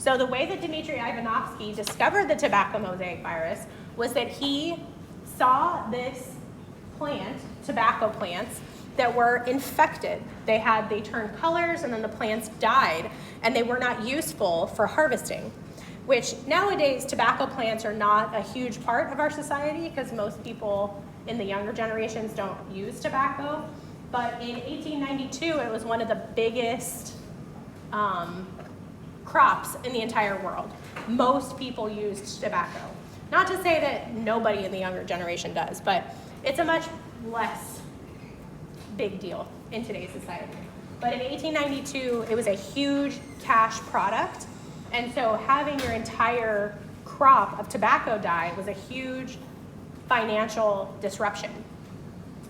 So the way that Dmitry Ivanovsky discovered the tobacco mosaic virus was that he saw this plant, tobacco plants, that were infected. They turned colors and then the plants died and they were not useful for harvesting, which nowadays tobacco plants are not a huge part of our society because most people in the younger generations don't use tobacco. But in 1892, it was one of the biggest crops in the entire world. Most people used tobacco. Not to say that nobody in the younger generation does, but it's a much less big deal in today's society. But in 1892, it was a huge cash product. And so having your entire crop of tobacco die was a huge financial disruption.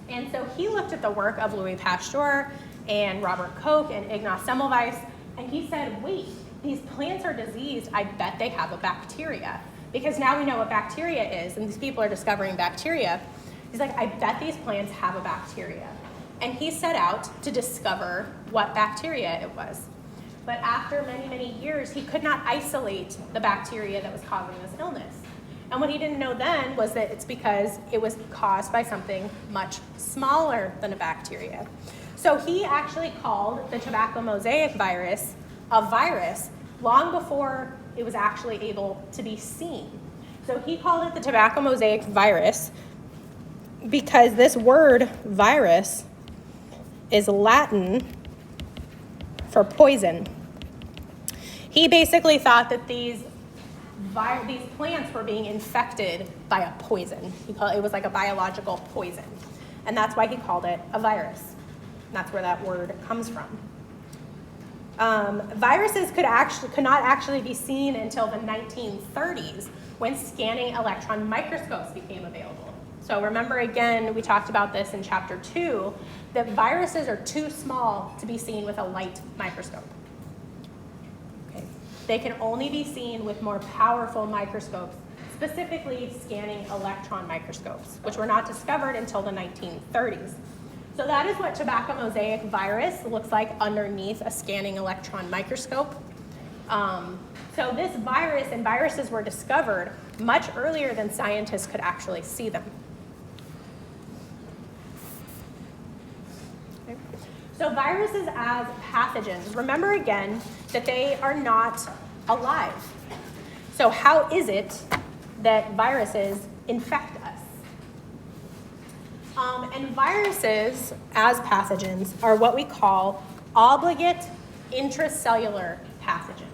And so he looked at the work of Louis Pasteur and Robert Koch and Ignaz Semmelweis, and he said, wait, these plants are diseased. I bet they have a bacteria. Because now we know what bacteria is, and these people are discovering bacteria. He's like, I bet these plants have a bacteria. And he set out to discover what bacteria it was. But after many, many years, he could not isolate the bacteria that was causing this illness. And what he didn't know then was that it's because it was caused by something much smaller than a bacteria. So he actually called the tobacco mosaic virus a virus long before it was actually able to be seen. So he called it the tobacco mosaic virus because this word virus is Latin for poison. He basically thought that these plants were being infected by a poison. It was like a biological poison. And that's why he called it a virus. And that's where that word comes from. Viruses could not actually be seen until the 1930s when scanning electron microscopes became available. So remember again, we talked about this in chapter 2, that viruses are too small to be seen with a light microscope. Okay. They can only be seen with more powerful microscopes, specifically scanning electron microscopes, which were not discovered until the 1930s. So that is what tobacco mosaic virus looks like underneath a scanning electron microscope. So this virus and viruses were discovered much earlier than scientists could actually see them. Okay. So viruses as pathogens, remember again that they are not alive. So how is it that viruses infect us? And viruses, as pathogens, are what we call obligate intracellular pathogens.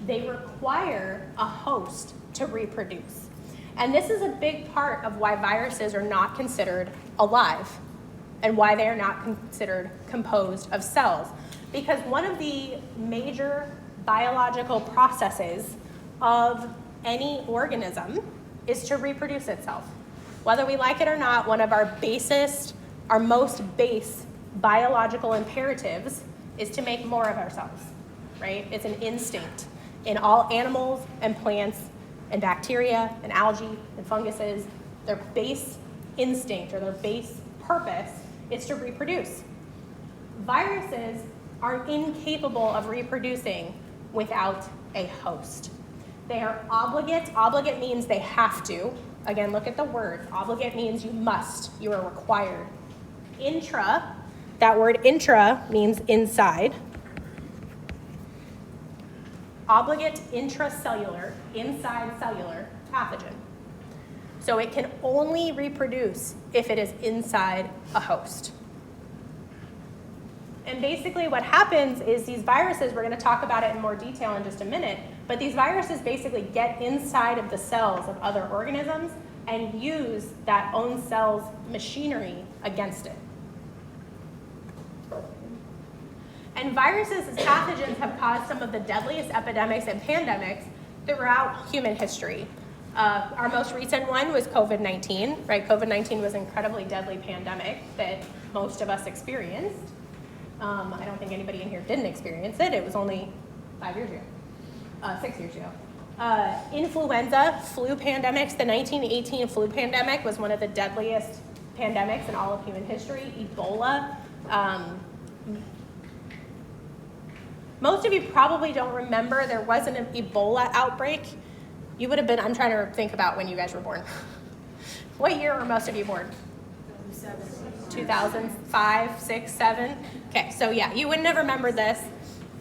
They require a host to reproduce. And this is a big part of why viruses are not considered alive and why they are not considered composed of cells. Because one of the major biological processes of any organism is to reproduce itself. Whether we like it or not, one of our most base biological imperatives is to make more of ourselves, right? It's an instinct in all animals and plants and bacteria and algae and funguses. Their base instinct or their base purpose is to reproduce. Viruses are incapable of reproducing without a host. They are obligate. Obligate means they have to. Again, look at the word. Obligate means you must, you are required. Intra, that word intra means inside. Obligate intracellular, inside cellular pathogen. So it can only reproduce if it is inside a host. And basically what happens is these viruses, we're going to talk about it in more detail in just a minute, but these viruses basically get inside of the cells of other organisms and use that own cell's machinery against it. And viruses as pathogens have caused some of the deadliest epidemics and pandemics throughout human history. Our most recent one was COVID-19, right? COVID-19 was an incredibly deadly pandemic that most of us experienced. I don't think anybody in here didn't experience it. It was only 6 years ago. Influenza, flu pandemics. The 1918 flu pandemic was one of the deadliest pandemics in all of human history. Ebola. Most of you probably don't remember there was an Ebola outbreak. You would have been, I'm trying to think about when you guys were born. What year were most of you born? 2005, 6, 7? Okay, so yeah, you wouldn't have remembered this.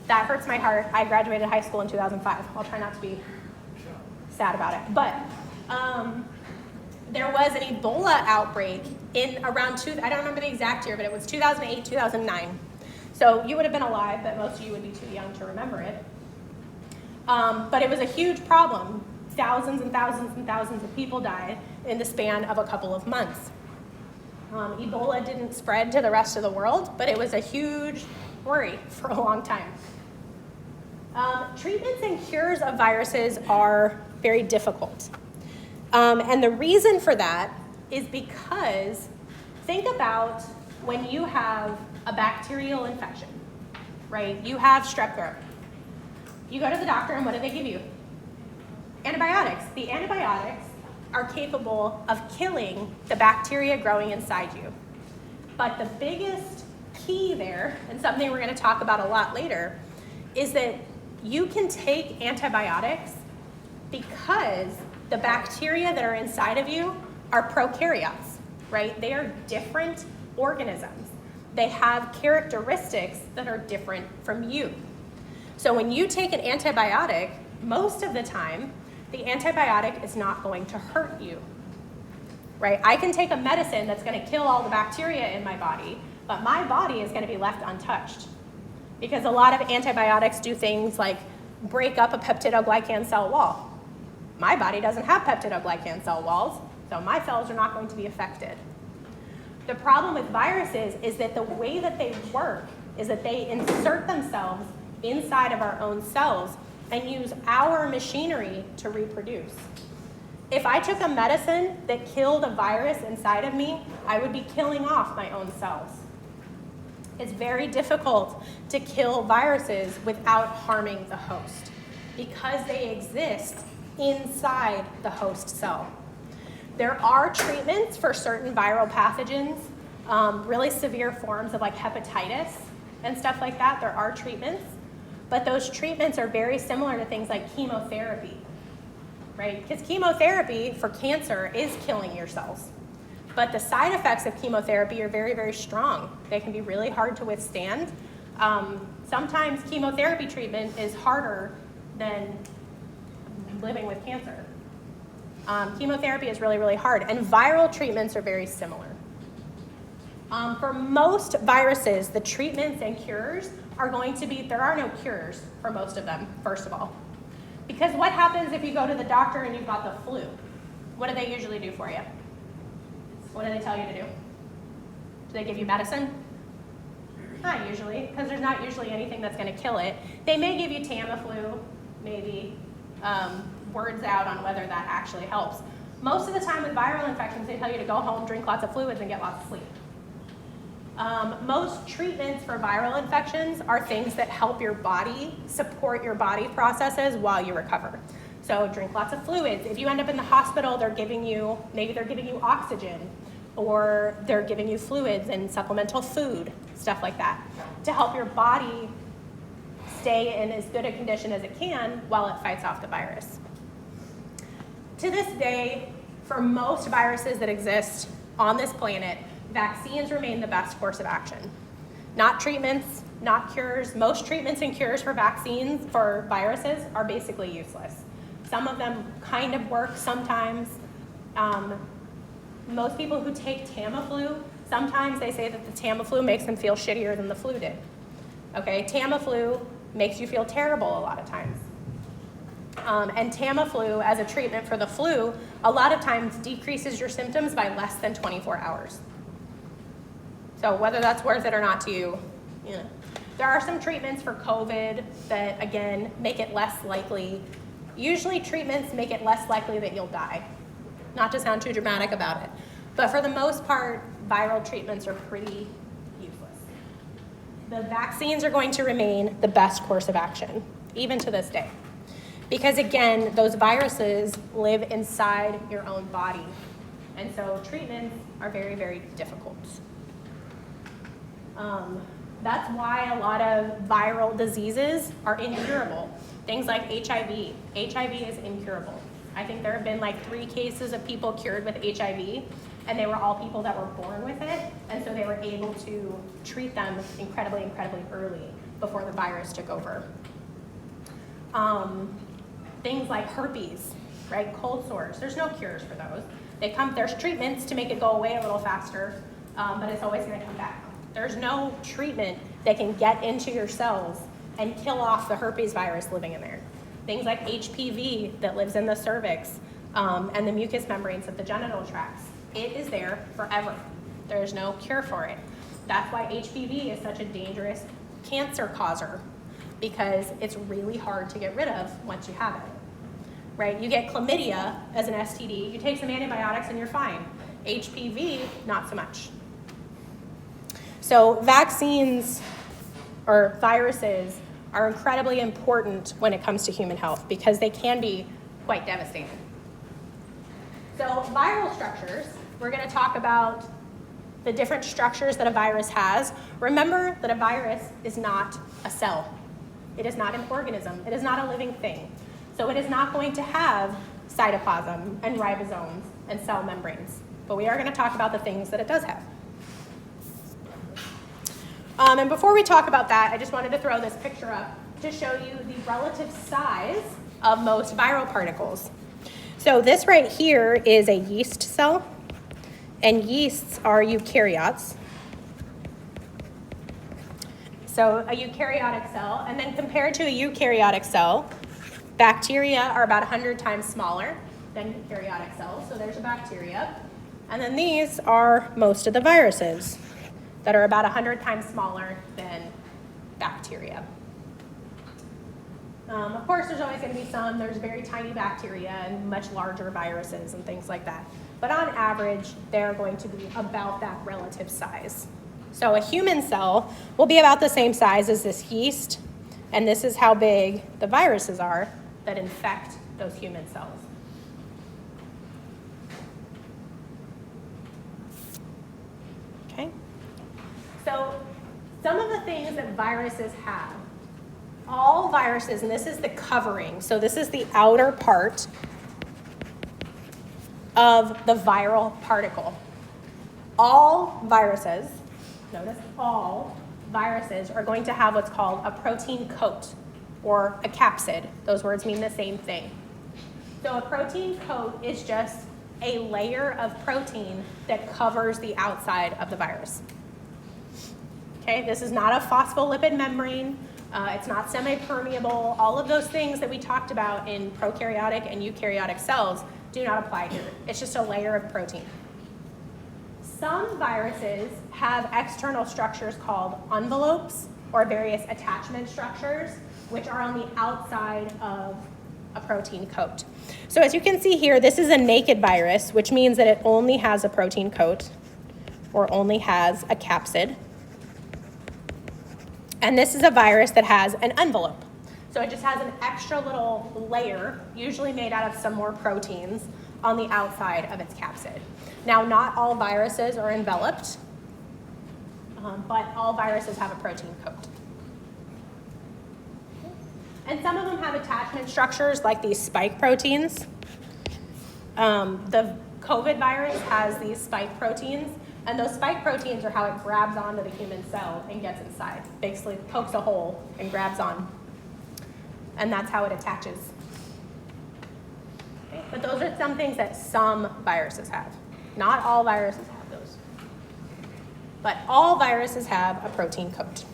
That hurts my heart. I graduated high school in 2005. I'll try not to be sad about it. But there was an Ebola outbreak in around, I don't remember the exact year, but it was 2008, 2009. So you would have been alive, but most of you would be too young to remember it. But it was a huge problem. Thousands and thousands and thousands of people died in the span of a couple of months. Ebola didn't spread to the rest of the world, but it was a huge worry for a long time. Treatments and cures of viruses are very difficult. And the reason for that is because think about when you have a bacterial infection, right? You have strep throat. You go to the doctor and what do they give you? Antibiotics. The antibiotics are capable of killing the bacteria growing inside you. But the biggest key there, and something we're going to talk about a lot later, is that you can take antibiotics because the bacteria that are inside of you are prokaryotes, right? They are different organisms. They have characteristics that are different from you. So when you take an antibiotic, most of the time, the antibiotic is not going to hurt you, right? I can take a medicine that's going to kill all the bacteria in my body, but my body is going to be left untouched because a lot of antibiotics do things like break up a peptidoglycan cell wall. My body doesn't have peptidoglycan cell walls, so my cells are not going to be affected. The problem with viruses is that the way that they work is that they insert themselves inside of our own cells and use our machinery to reproduce. If I took a medicine that killed a virus inside of me, I would be killing off my own cells. It's very difficult to kill viruses without harming the host because they exist inside the host cell. There are treatments for certain viral pathogens, really severe forms of like hepatitis and stuff like that. There are treatments, but those treatments are very similar to things like chemotherapy, right? Because chemotherapy for cancer is killing your cells. But the side effects of chemotherapy are very, very strong. They can be really hard to withstand. Sometimes chemotherapy treatment is harder than living with cancer. Chemotherapy is really, really hard, and viral treatments are very similar. For most viruses, the treatments and cures are going to be, there are no cures for most of them, first of all. Because what happens if you go to the doctor and you've got the flu? What do they usually do for you? What do they tell you to do? Do they give you medicine? Not usually, because there's not usually anything that's going to kill it. They may give you Tamiflu, maybe. Words out on whether that actually helps. Most of the time with viral infections, they tell you to go home, drink lots of fluids, and get lots of sleep. Most treatments for viral infections are things that help your body, support your body processes while you recover. So drink lots of fluids. If you end up in the hospital, maybe they're giving you oxygen, or they're giving you fluids and supplemental food, stuff like that, to help your body stay in as good a condition as it can while it fights off the virus. To this day, for most viruses that exist on this planet, vaccines remain the best course of action. Not treatments, not cures. Most treatments and cures for vaccines, for viruses, are basically useless. Some of them kind of work sometimes. Most people who take Tamiflu, sometimes they say that the Tamiflu makes them feel shittier than the flu did. Okay, Tamiflu makes you feel terrible a lot of times. And Tamiflu, as a treatment for the flu, a lot of times decreases your symptoms by less than 24 hours. So whether that's worth it or not to you, There are some treatments for COVID that, again, make it less likely. Usually treatments make it less likely that you'll die. Not to sound too dramatic about it. But for the most part, viral treatments are pretty useless. The vaccines are going to remain the best course of action, even to this day. Because again, those viruses live inside your own body. And so treatments are very, very difficult. That's why a lot of viral diseases are incurable. Things like HIV. HIV is incurable. I think there have been like 3 cases of people cured with HIV, and they were all people that were born with it, and so they were able to treat them incredibly, incredibly early before the virus took over. Things like herpes, right? Cold sores. There's no cures for those. There's treatments to make it go away a little faster, but it's always going to come back. There's no treatment that can get into your cells and kill off the herpes virus living in there. Things like HPV that lives in the cervix and the mucous membranes of the genital tracts. It is there forever. There's no cure for it. That's why HPV is such a dangerous cancer causer, because it's really hard to get rid of once you have it, right? You get chlamydia as an STD, you take some antibiotics and you're fine. HPV, not so much. So vaccines or viruses are incredibly important when it comes to human health because they can be quite devastating. So viral structures, we're going to talk about the different structures that a virus has. Remember that a virus is not a cell. It is not an organism. It is not a living thing. So it is not going to have cytoplasm and ribosomes and cell membranes. But we are going to talk about the things that it does have. And before we talk about that, I just wanted to throw this picture up to show you the relative size of most viral particles. So this right here is a yeast cell, and yeasts are eukaryotes. So a eukaryotic cell, and then compared to a eukaryotic cell, bacteria are about 100 times smaller than eukaryotic cells, so there's a bacteria. And then these are most of the viruses that are about 100 times smaller than bacteria. Of course, there's always going to be there's very tiny bacteria and much larger viruses and things like that. But on average, they're going to be about that relative size. So a human cell will be about the same size as this yeast, and this is how big the viruses are that infect those human cells. Okay? So some of the things that viruses have, all viruses, and this is the covering, so this is the outer part of the viral particle. All viruses, notice all viruses are going to have what's called a protein coat or a capsid. Those words mean the same thing. So a protein coat is just a layer of protein that covers the outside of the virus. Okay, this is not a phospholipid membrane. It's not semi-permeable. All of those things that we talked about in prokaryotic and eukaryotic cells do not apply here. It's just a layer of protein. Some viruses have external structures called envelopes or various attachment structures, which are on the outside of a protein coat. So as you can see here, this is a naked virus, which means that it only has a protein coat or only has a capsid. And this is a virus that has an envelope. So it just has an extra little layer, usually made out of some more proteins, on the outside of its capsid. Now, not all viruses are enveloped, but all viruses have a protein coat. And some of them have attachment structures like these spike proteins. The COVID virus has these spike proteins, and those spike proteins are how it grabs onto the human cell and gets inside. Basically pokes a hole and grabs on. And that's how it attaches. Okay? But those are some things that some viruses have. Not all viruses have those. But all viruses have a protein coat.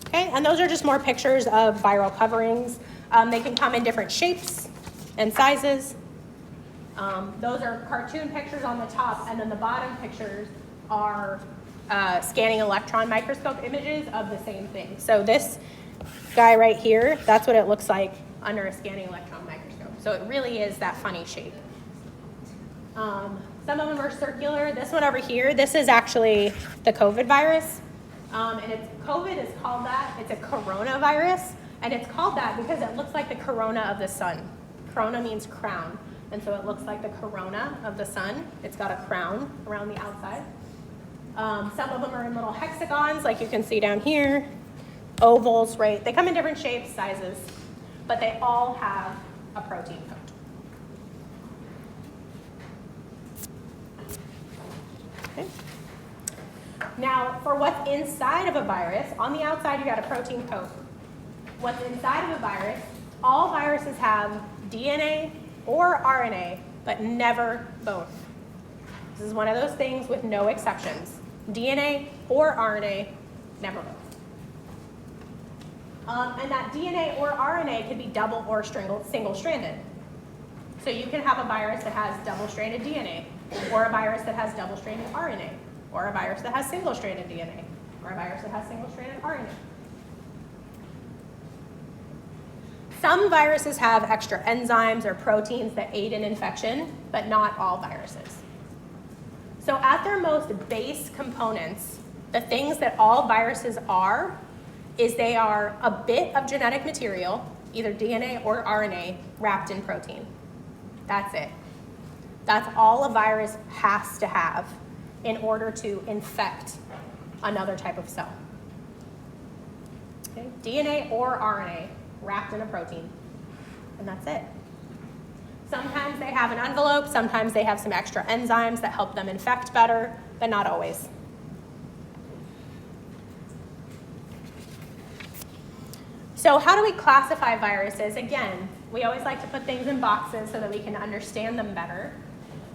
Okay, and those are just more pictures of viral coverings. They can come in different shapes and sizes. Those are cartoon pictures on the top, and then the bottom pictures are scanning electron microscope images of the same thing. So this guy right here, that's what it looks like under a scanning electron microscope. So it really is that funny shape. Some of them are circular. This one over here, this is actually the COVID virus. COVID is called that. It's a coronavirus, and it's called that because it looks like the corona of the sun. Corona means crown, and so it looks like the corona of the sun. It's got a crown around the outside. Some of them are in little hexagons, like you can see down here, ovals, right? They come in different shapes, sizes, but they all have a protein coat. Okay. Now, for what's inside of a virus, on the outside you got a protein coat. What's inside of a virus, all viruses have DNA or RNA, but never both. This is one of those things with no exceptions. DNA or RNA, never both. And that DNA or RNA can be double or single-stranded. So you can have a virus that has double-stranded DNA, or a virus that has double-stranded RNA, or a virus that has single-stranded DNA, or a virus that has single-stranded RNA. Some viruses have extra enzymes or proteins that aid in infection, but not all viruses. So at their most base components, the things that all viruses are is they are a bit of genetic material, either DNA or RNA, wrapped in protein. That's it. That's all a virus has to have in order to infect another type of cell. Okay? DNA or RNA wrapped in a protein, and that's it. Sometimes they have an envelope, sometimes they have some extra enzymes that help them infect better, but not always. So how do we classify viruses? Again, we always like to put things in boxes so that we can understand them better.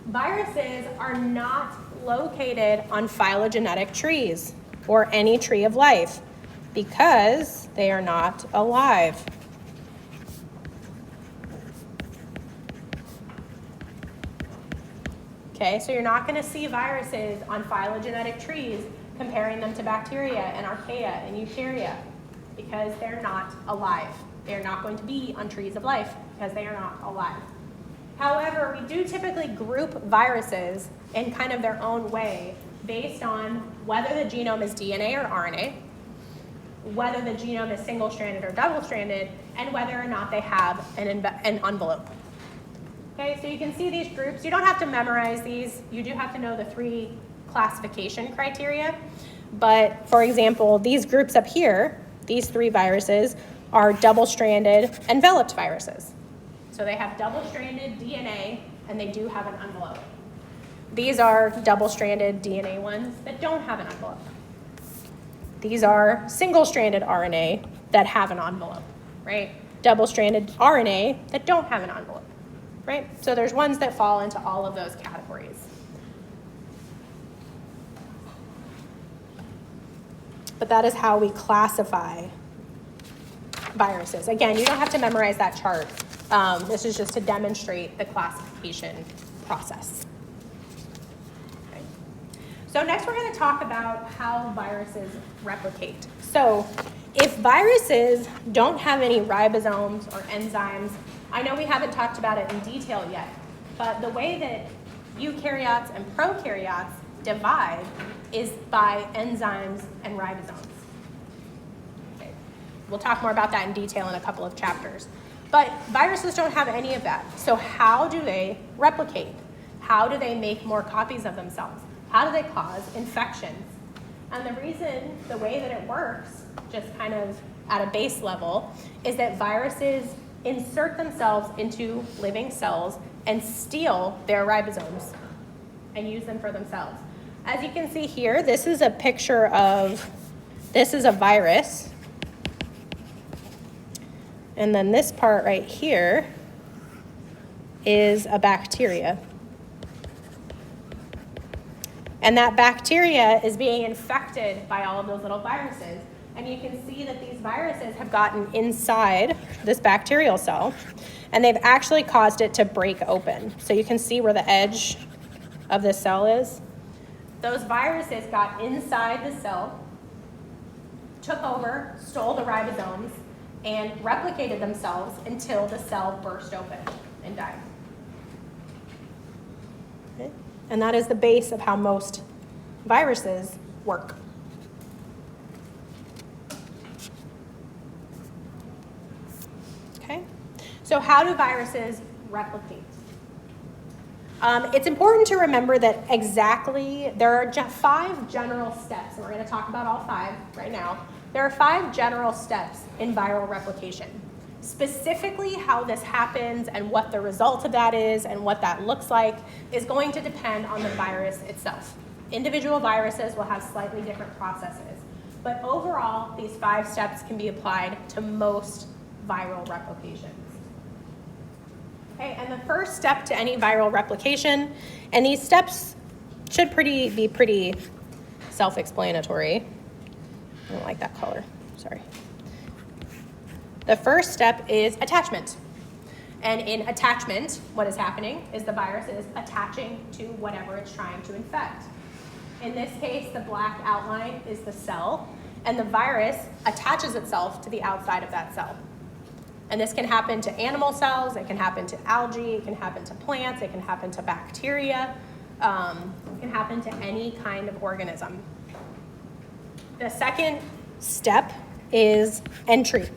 Viruses are not located on phylogenetic trees or any tree of life because they are not alive. Okay, so you're not going to see viruses on phylogenetic trees comparing them to bacteria and archaea and eukarya because they're not alive. They're not going to be on trees of life because they are not alive. However, we do typically group viruses in kind of their own way based on whether the genome is DNA or RNA, whether the genome is single-stranded or double-stranded, and whether or not they have an envelope. Okay, so you can see these groups. You don't have to memorize these. You do have to know the 3 classification criteria. But for example, these groups up here, these 3 viruses, are double-stranded enveloped viruses. So they have double-stranded DNA, and they do have an envelope. These are double-stranded DNA ones that don't have an envelope. These are single-stranded RNA that have an envelope, right? Double-stranded RNA that don't have an envelope, right? So there's ones that fall into all of those categories. But that is how we classify viruses. Again, you don't have to memorize that chart. This is just to demonstrate the classification process. Okay. So next we're going to talk about how viruses replicate. So if viruses don't have any ribosomes or enzymes, I know we haven't talked about it in detail yet, but the way that eukaryotes and prokaryotes divide is by enzymes and ribosomes. Okay. We'll talk more about that in detail in a couple of chapters. But viruses don't have any of that. So how do they replicate? How do they make more copies of themselves? How do they cause infections? And the reason, the way that it works, just kind of at a base level, is that viruses insert themselves into living cells and steal their ribosomes and use them for themselves. As you can see here, this is a picture of, this is a virus. And then this part right here is a bacteria. And that bacteria is being infected by all of those little viruses. And you can see that these viruses have gotten inside this bacterial cell, and they've actually caused it to break open. So you can see where the edge of this cell is. Those viruses got inside the cell, took over, stole the ribosomes, and replicated themselves until the cell burst open and died. Okay. And that is the base of how most viruses work. Okay, so how do viruses replicate? It's important to remember that there are 5 general steps, and we're going to talk about all 5 right now. There are 5 general steps in viral replication. Specifically, how this happens and what the result of that is and what that looks like is going to depend on the virus itself. Individual viruses will have slightly different processes, but overall, these 5 steps can be applied to most viral replications. Okay, and the first step to any viral replication, and these steps should be pretty self-explanatory. I don't like that color, sorry. The first step is attachment. And in attachment, what is happening is the virus is attaching to whatever it's trying to infect. In this case, the black outline is the cell, and the virus attaches itself to the outside of that cell. And this can happen to animal cells, it can happen to algae, it can happen to plants, it can happen to bacteria, it can happen to any kind of organism. The second step is entry.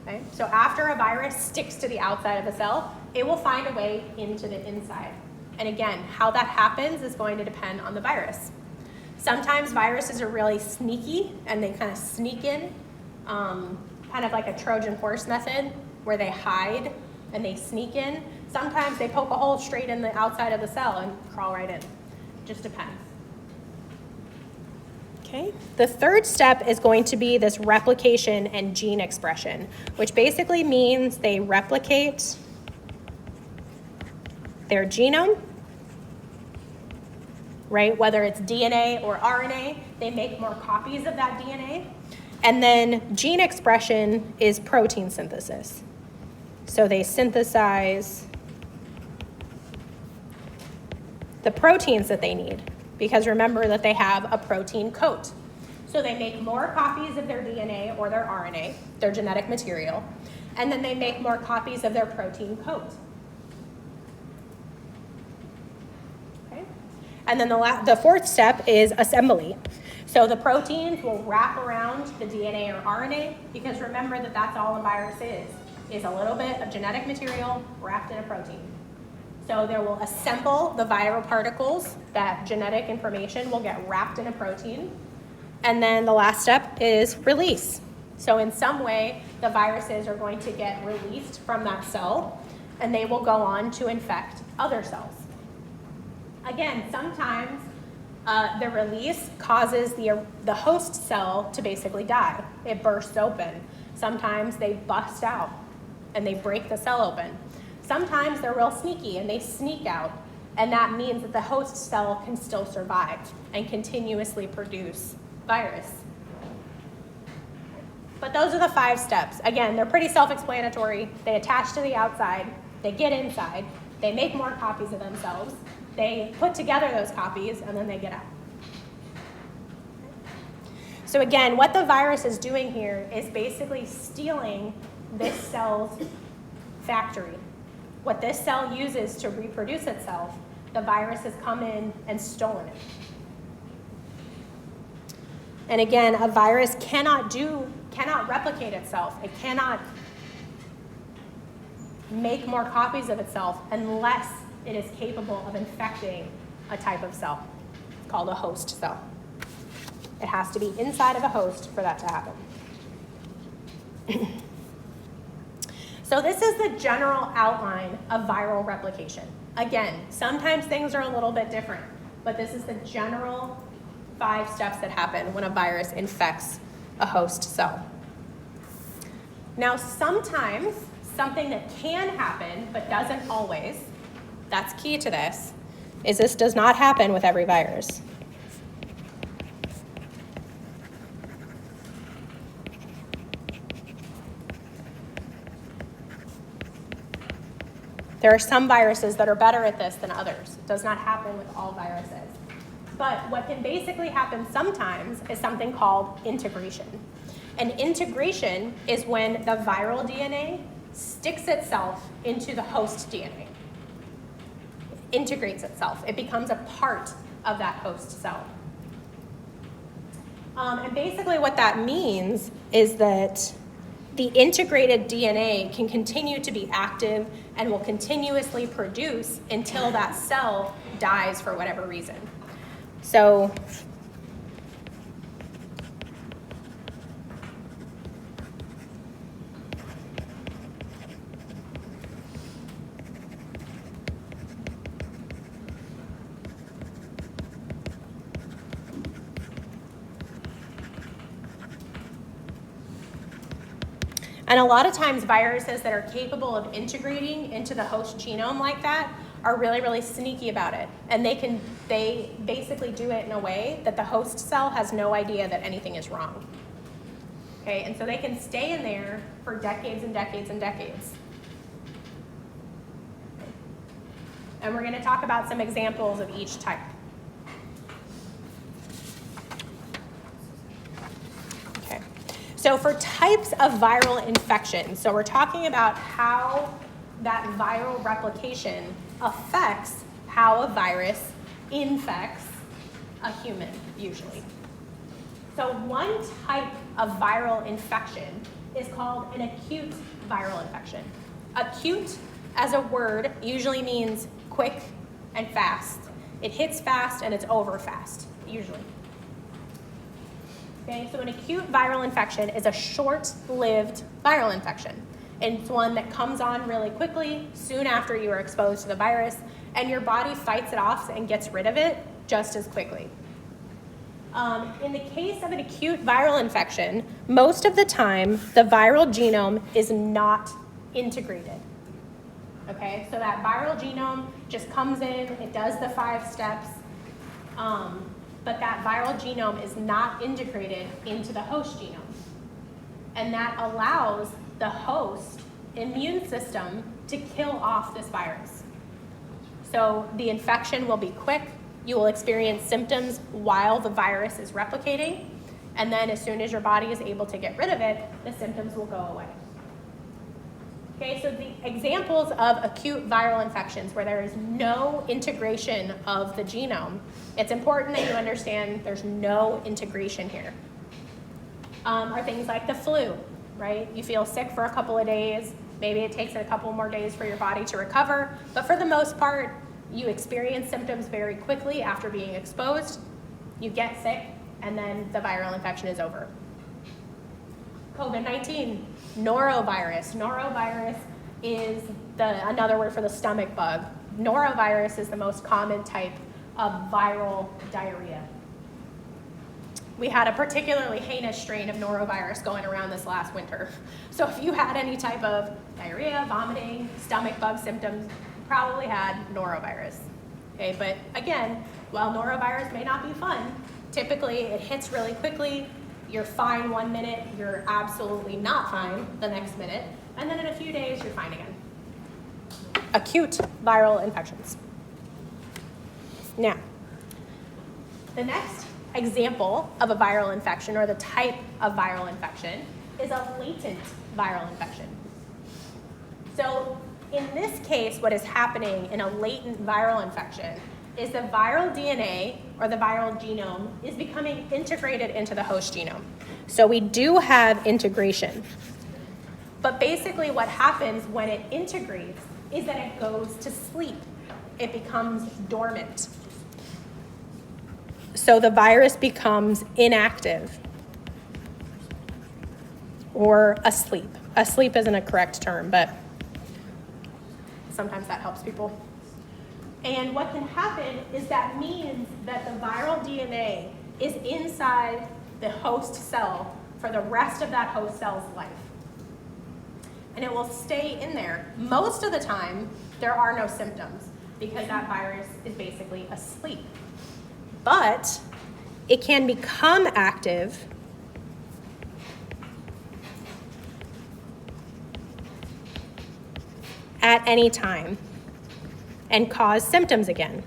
Okay? So after a virus sticks to the outside of a cell, it will find a way into the inside. And again, how that happens is going to depend on the virus. Sometimes viruses are really sneaky and they kind of sneak in, kind of like a Trojan horse method where they hide and they sneak in. Sometimes they poke a hole straight in the outside of the cell and crawl right in. Just depends. Okay. The third step is going to be this replication and gene expression, which basically means they replicate their genome, right? Whether it's DNA or RNA, they make more copies of that DNA. And then gene expression is protein synthesis. So they synthesize the proteins that they need, because remember that they have a protein coat. So they make more copies of their DNA or their RNA, their genetic material, and then they make more copies of their protein coat. Okay? And then the fourth step is assembly. So the proteins will wrap around the DNA or RNA, because remember that that's all a virus is a little bit of genetic material wrapped in a protein. So they will assemble the viral particles, that genetic information will get wrapped in a protein. And then the last step is release. So in some way, the viruses are going to get released from that cell, and they will go on to infect other cells. Again, sometimes the release causes the host cell to basically die. It bursts open. Sometimes they bust out and they break the cell open. Sometimes they're real sneaky and they sneak out, and that means that the host cell can still survive and continuously produce virus. But those are the 5 steps. Again, they're pretty self-explanatory. They attach to the outside, they get inside, they make more copies of themselves, they put together those copies, and then they get out. So again, what the virus is doing here is basically stealing this cell's factory. What this cell uses to reproduce itself, the virus has come in and stolen it. And again, a virus cannot replicate itself. It cannot make more copies of itself unless it is capable of infecting a type of cell. It's called a host cell. It has to be inside of a host for that to happen. So this is the general outline of viral replication. Again, sometimes things are a little bit different, but this is the general 5 steps that happen when a virus infects a host cell. Now, sometimes something that can happen, but doesn't always, that's key to this, is this does not happen with every virus. There are some viruses that are better at this than others. It does not happen with all viruses. But what can basically happen sometimes is something called integration. And integration is when the viral DNA sticks itself into the host DNA. It integrates itself. It becomes a part of that host cell. And basically what that means is that the integrated DNA can continue to be active and will continuously produce until that cell dies for whatever reason. So and a lot of times viruses that are capable of integrating into the host genome like that are really, really sneaky about it. And they basically do it in a way that the host cell has no idea that anything is wrong. Okay, and so they can stay in there for decades and decades and decades. And we're gonna talk about some examples of each type. Okay, so for types of viral infection, so we're talking about how that viral replication affects how a virus infects a human, usually. So one type of viral infection is called an acute viral infection. Acute, as a word, usually means quick and fast. It hits fast and it's over fast, usually. Okay, so an acute viral infection is a short-lived viral infection. And it's one that comes on really quickly, soon after you are exposed to the virus, and your body fights it off and gets rid of it just as quickly. In the case of an acute viral infection, most of the time, the viral genome is not integrated. Okay, so that viral genome just comes in, it does the 5 steps, but that viral genome is not integrated into the host genome. And that allows the host immune system to kill off this virus. So the infection will be quick. You will experience symptoms while the virus is replicating. And then as soon as your body is able to get rid of it, the symptoms will go away. Okay, so the examples of acute viral infections where there is no integration of the genome, it's important that you understand there's no integration here, are things like the flu, right? You feel sick for a couple of days, maybe it takes a couple more days for your body to recover, but for the most part, you experience symptoms very quickly after being exposed, you get sick, and then the viral infection is over. COVID-19, norovirus. Norovirus is another word for the stomach bug. Norovirus is the most common type of viral diarrhea. We had a particularly heinous strain of norovirus going around this last winter. So if you had any type of diarrhea, vomiting, stomach bug symptoms, you probably had norovirus. Okay, but again, while norovirus may not be fun, typically it hits really quickly. You're fine 1 minute, you're absolutely not fine the next minute, and then in a few days, you're fine again. Acute viral infections. Now, the next example of a viral infection, or the type of viral infection, is a latent viral infection. So in this case, what is happening in a latent viral infection is the viral DNA, or the viral genome, is becoming integrated into the host genome. So we do have integration. But basically what happens when it integrates is that it goes to sleep. It becomes dormant. So the virus becomes inactive or asleep. Asleep isn't a correct term, but sometimes that helps people. And what can happen is that means that the viral DNA is inside the host cell for the rest of that host cell's life. And it will stay in there. Most of the time, there are no symptoms because that virus is basically asleep. But it can become active at any time and cause symptoms again.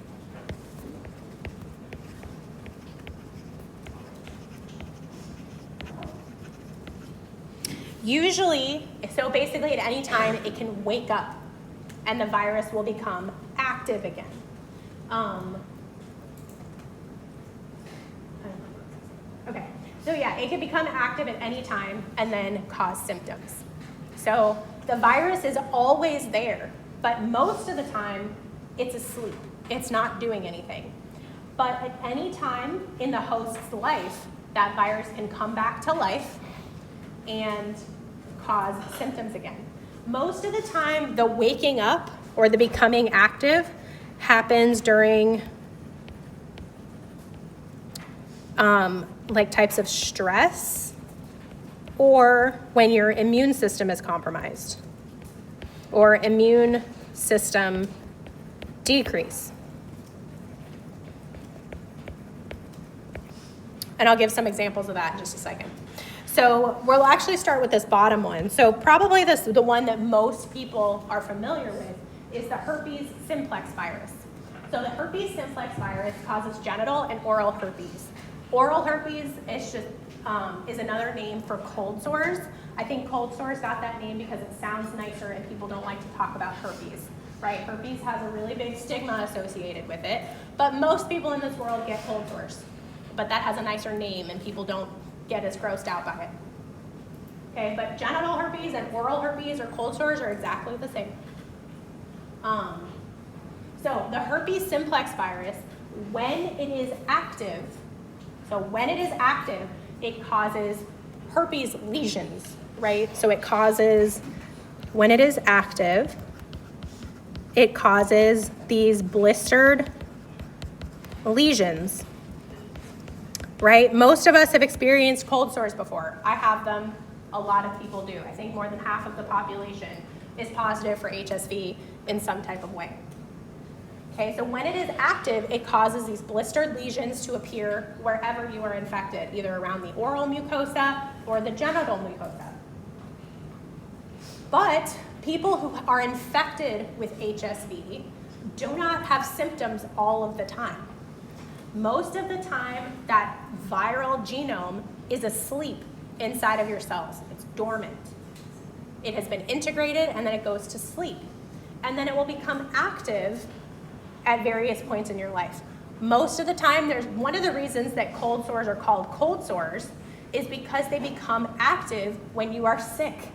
Usually, so basically at any time, it can wake up and the virus will become active again. Okay, So yeah, it can become active at any time and then cause symptoms. So the virus is always there, but most of the time it's asleep. It's not doing anything. But at any time in the host's life, that virus can come back to life and cause symptoms again. Most of the time, the waking up or the becoming active happens during like types of stress or when your immune system is compromised or immune system decrease. And I'll give some examples of that in just a second. So we'll actually start with this bottom one. So probably the one that most people are familiar with is the herpes simplex virus. So the herpes simplex virus causes genital and oral herpes. Oral herpes is just is another name for cold sores. I think cold sores got that name because it sounds nicer and people don't like to talk about herpes, right? Herpes has a really big stigma associated with it, but most people in this world get cold sores. But that has a nicer name and people don't get as grossed out by it. Okay, but genital herpes and oral herpes or cold sores are exactly the same. So the herpes simplex virus, when it is active, it causes herpes lesions, right? So it causes, when it is active, it causes these blistered lesions, right? Most of us have experienced cold sores before. I have them. A lot of people do. I think more than half of the population is positive for HSV in some type of way. Okay, so when it is active, it causes these blistered lesions to appear wherever you are infected, either around the oral mucosa or the genital mucosa. But people who are infected with HSV do not have symptoms all of the time. Most of the time, that viral genome is asleep inside of your cells. It's dormant. It has been integrated and then it goes to sleep. And then it will become active at various points in your life. Most of the time, there's one of the reasons that cold sores are called cold sores is because they become active when you are sick.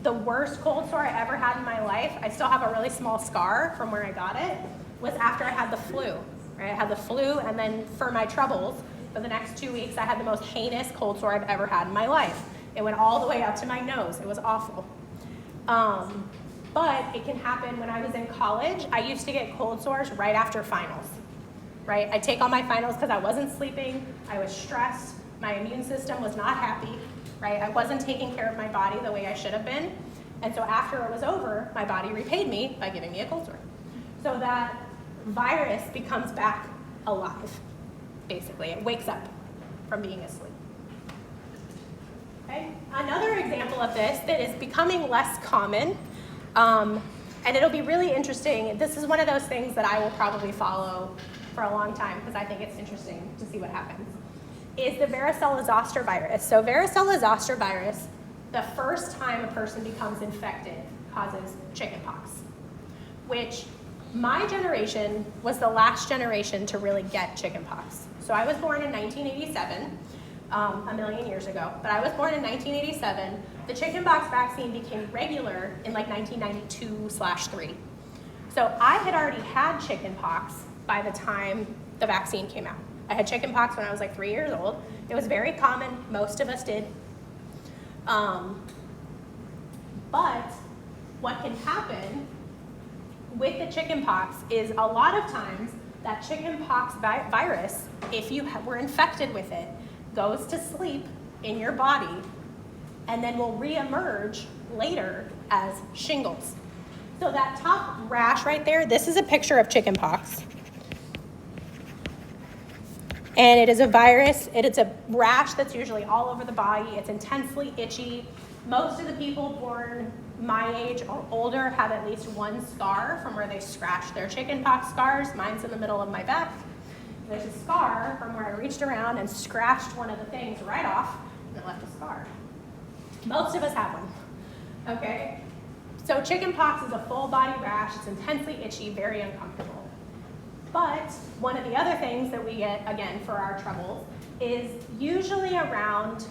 The worst cold sore I ever had in my life, I still have a really small scar from where I got it, was after I had the flu. Right? I had the flu, and then for my troubles, for the next 2 weeks, I had the most heinous cold sore I've ever had in my life. It went all the way up to my nose. It was awful. But it can happen when I was in college. I used to get cold sores right after finals, right? I'd take all my finals because I wasn't sleeping. I was stressed. My immune system was not happy, right? I wasn't taking care of my body the way I should have been. And so after it was over, my body repaid me by giving me a cold sore. So that virus becomes back alive, basically. It wakes up from being asleep. Okay? Another example of this that is becoming less common, and it'll be really interesting. This is one of those things that I will probably follow for a long time because I think it's interesting to see what happens, is the varicella zoster virus. So varicella zoster virus, the first time a person becomes infected, causes chickenpox, which my generation was the last generation to really get chickenpox. So I was born in 1987, a million years ago, but I was born in 1987. The chickenpox vaccine became regular in like 1992/3. So I had already had chickenpox by the time the vaccine came out. I had chickenpox when I was like 3 years old. It was very common, most of us did. But what can happen with the chickenpox is a lot of times that chickenpox virus, if you were infected with it, goes to sleep in your body and then will reemerge later as shingles. So that top rash right there, this is a picture of chickenpox. And it is a virus, it's a rash that's usually all over the body. It's intensely itchy. Most of the people born my age or older have at least one scar from where they scratched their chickenpox scars. Mine's in the middle of my back. There's a scar from where I reached around and scratched one of the things right off and it left a scar. Most of us have one, okay? So chickenpox is a full body rash. It's intensely itchy, very uncomfortable. But one of the other things that we get, again, for our troubles, is usually around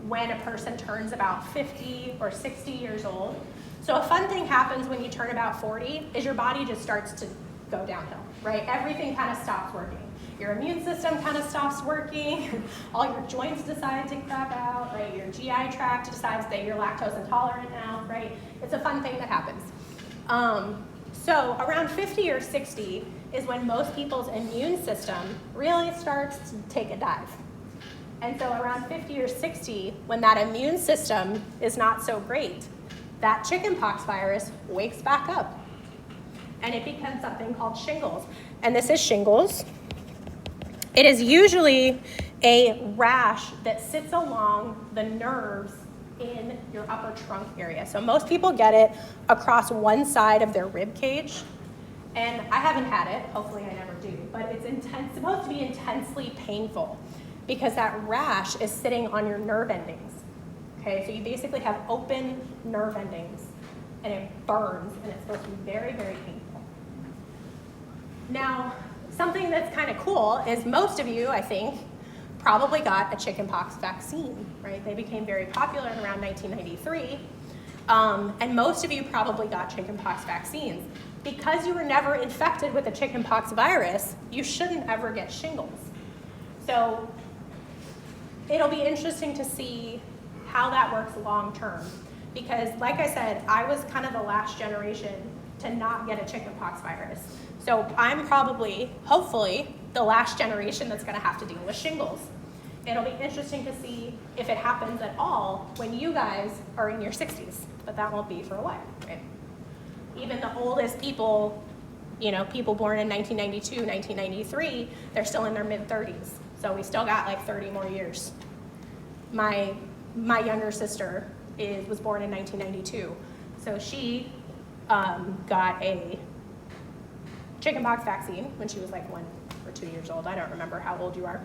when a person turns about 50 or 60 years old. So a fun thing happens when you turn about 40 is your body just starts to go downhill, right? Everything kind of stops working. Your immune system kind of stops working. All your joints decide to crap out, right? Your GI tract decides that you're lactose intolerant now, right? It's a fun thing that happens. So around 50 or 60 is when most people's immune system really starts to take a dive. And so around 50 or 60, when that immune system is not so great, that chickenpox virus wakes back up. And it becomes something called shingles. And this is shingles. It is usually a rash that sits along the nerves in your upper trunk area. So most people get it across one side of their rib cage. And I haven't had it, hopefully I never do, but it's supposed to be intensely painful because that rash is sitting on your nerve endings. Okay, so you basically have open nerve endings and it burns and it's supposed to be very, very painful. Now, something that's kind of cool is most of you, I think, probably got a chickenpox vaccine, right? They became very popular in around 1993. And most of you probably got chickenpox vaccines. Because you were never infected with the chickenpox virus, you shouldn't ever get shingles. So it'll be interesting to see how that works long term. Because like I said, I was kind of the last generation to not get a chickenpox virus. So I'm probably, hopefully, the last generation that's gonna have to deal with shingles. It'll be interesting to see if it happens at all when you guys are in your 60s, but that won't be for a while, right? Even the oldest people, people born in 1992, 1993, they're still in their mid-30s. So we still got like 30 more years. My younger sister was born in 1992. So she got a chickenpox vaccine when she was like 1 or 2 years old. I don't remember how old you are.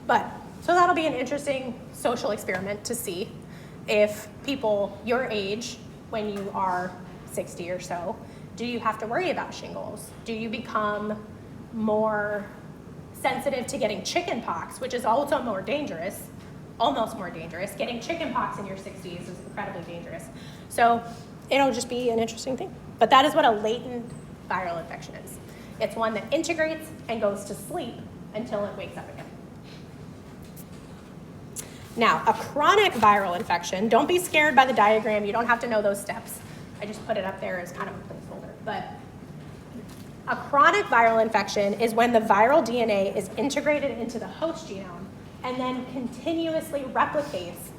But, so that'll be an interesting social experiment to see if people your age, when you are 60 or so, do you have to worry about shingles? Do you become more sensitive to getting chickenpox, which is also more dangerous, almost more dangerous. Getting chickenpox in your 60s is incredibly dangerous. So it'll just be an interesting thing. But that is what a latent viral infection is. It's one that integrates and goes to sleep until it wakes up again. Now, a chronic viral infection, don't be scared by the diagram. You don't have to know those steps. I just put it up there as kind of a placeholder. But a chronic viral infection is when the viral DNA is integrated into the host genome and then continuously replicates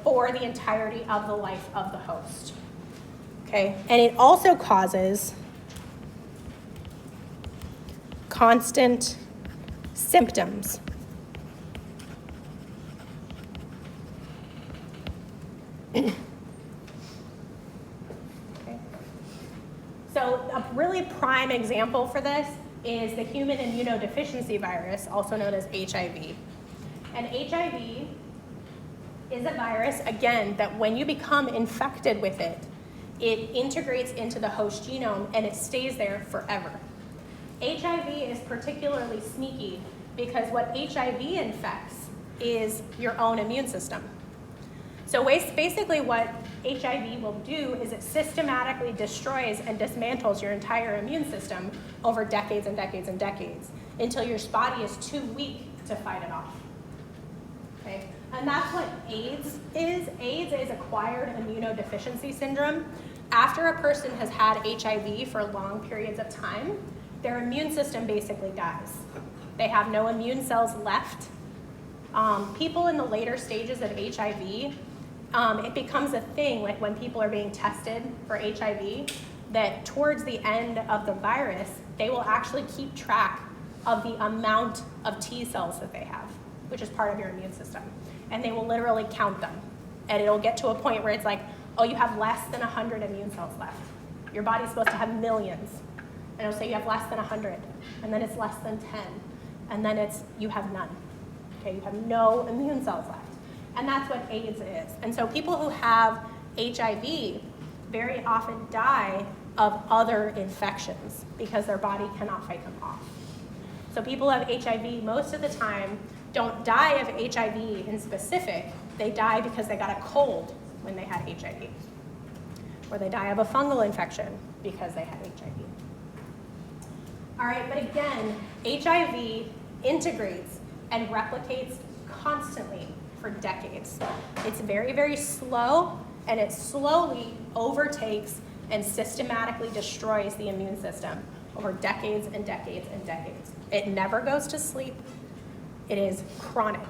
for the entirety of the life of the host. Okay, and it also causes constant symptoms. Okay. So a really prime example for this is the human immunodeficiency virus, also known as HIV. And HIV is a virus, again, that when you become infected with it, it integrates into the host genome and it stays there forever. HIV is particularly sneaky because what HIV infects is your own immune system. So basically what HIV will do is it systematically destroys and dismantles your entire immune system over decades and decades and decades until your body is too weak to fight it off. Okay? And that's what AIDS is. AIDS is acquired immunodeficiency syndrome. After a person has had HIV for long periods of time, their immune system basically dies. They have no immune cells left. People in the later stages of HIV, it becomes a thing, like when people are being tested for HIV, that towards the end of the virus, they will actually keep track of the amount of T cells that they have, which is part of your immune system. And they will literally count them. And it'll get to a point where it's like, oh, you have less than 100 immune cells left. Your body's supposed to have millions. And it'll say you have less than 100. And then it's less than 10. And then it's, you have none. Okay, you have no immune cells left. And that's what AIDS is. And so people who have HIV very often die of other infections because their body cannot fight them off. So people who have HIV most of the time don't die of HIV in specific. They die because they got a cold when they had HIV. Or they die of a fungal infection because they had HIV. All right, but again, HIV integrates and replicates constantly for decades. It's very, very slow, and it slowly overtakes and systematically destroys the immune system over decades and decades and decades. It never goes to sleep. It is chronic.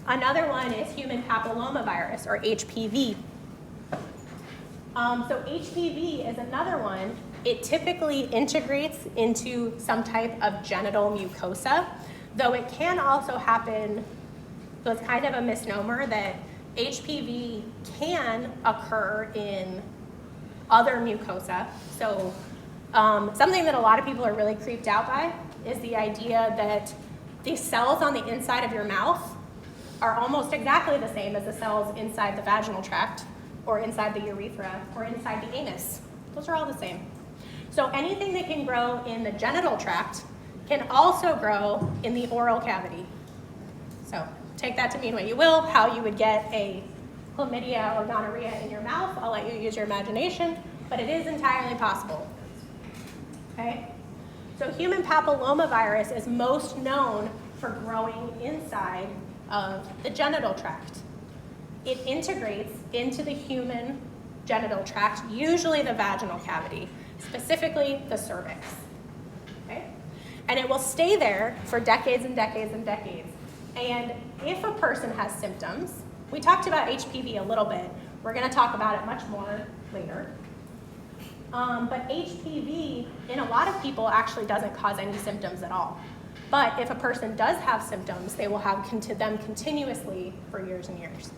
Another one is human papillomavirus, or HPV. So HPV is another one. It typically integrates into some type of genital mucosa, though it can also happen, so it's kind of a misnomer that HPV can occur in other mucosa. So something that a lot of people are really creeped out by is the idea that the cells on the inside of your mouth are almost exactly the same as the cells inside the vaginal tract, or inside the urethra, or inside the anus. Those are all the same. So anything that can grow in the genital tract can also grow in the oral cavity. So take that to mean what you will. How you would get a chlamydia or gonorrhea in your mouth, I'll let you use your imagination, but it is entirely possible. Okay? So human papillomavirus is most known for growing inside of the genital tract. It integrates into the human genital tract, usually the vaginal cavity, specifically the cervix. Okay? And it will stay there for decades and decades and decades. And if a person has symptoms, we talked about HPV a little bit. We're going to talk about it much more later. But HPV, in a lot of people, actually doesn't cause any symptoms at all. But if a person does have symptoms, they will have them continuously for years and years.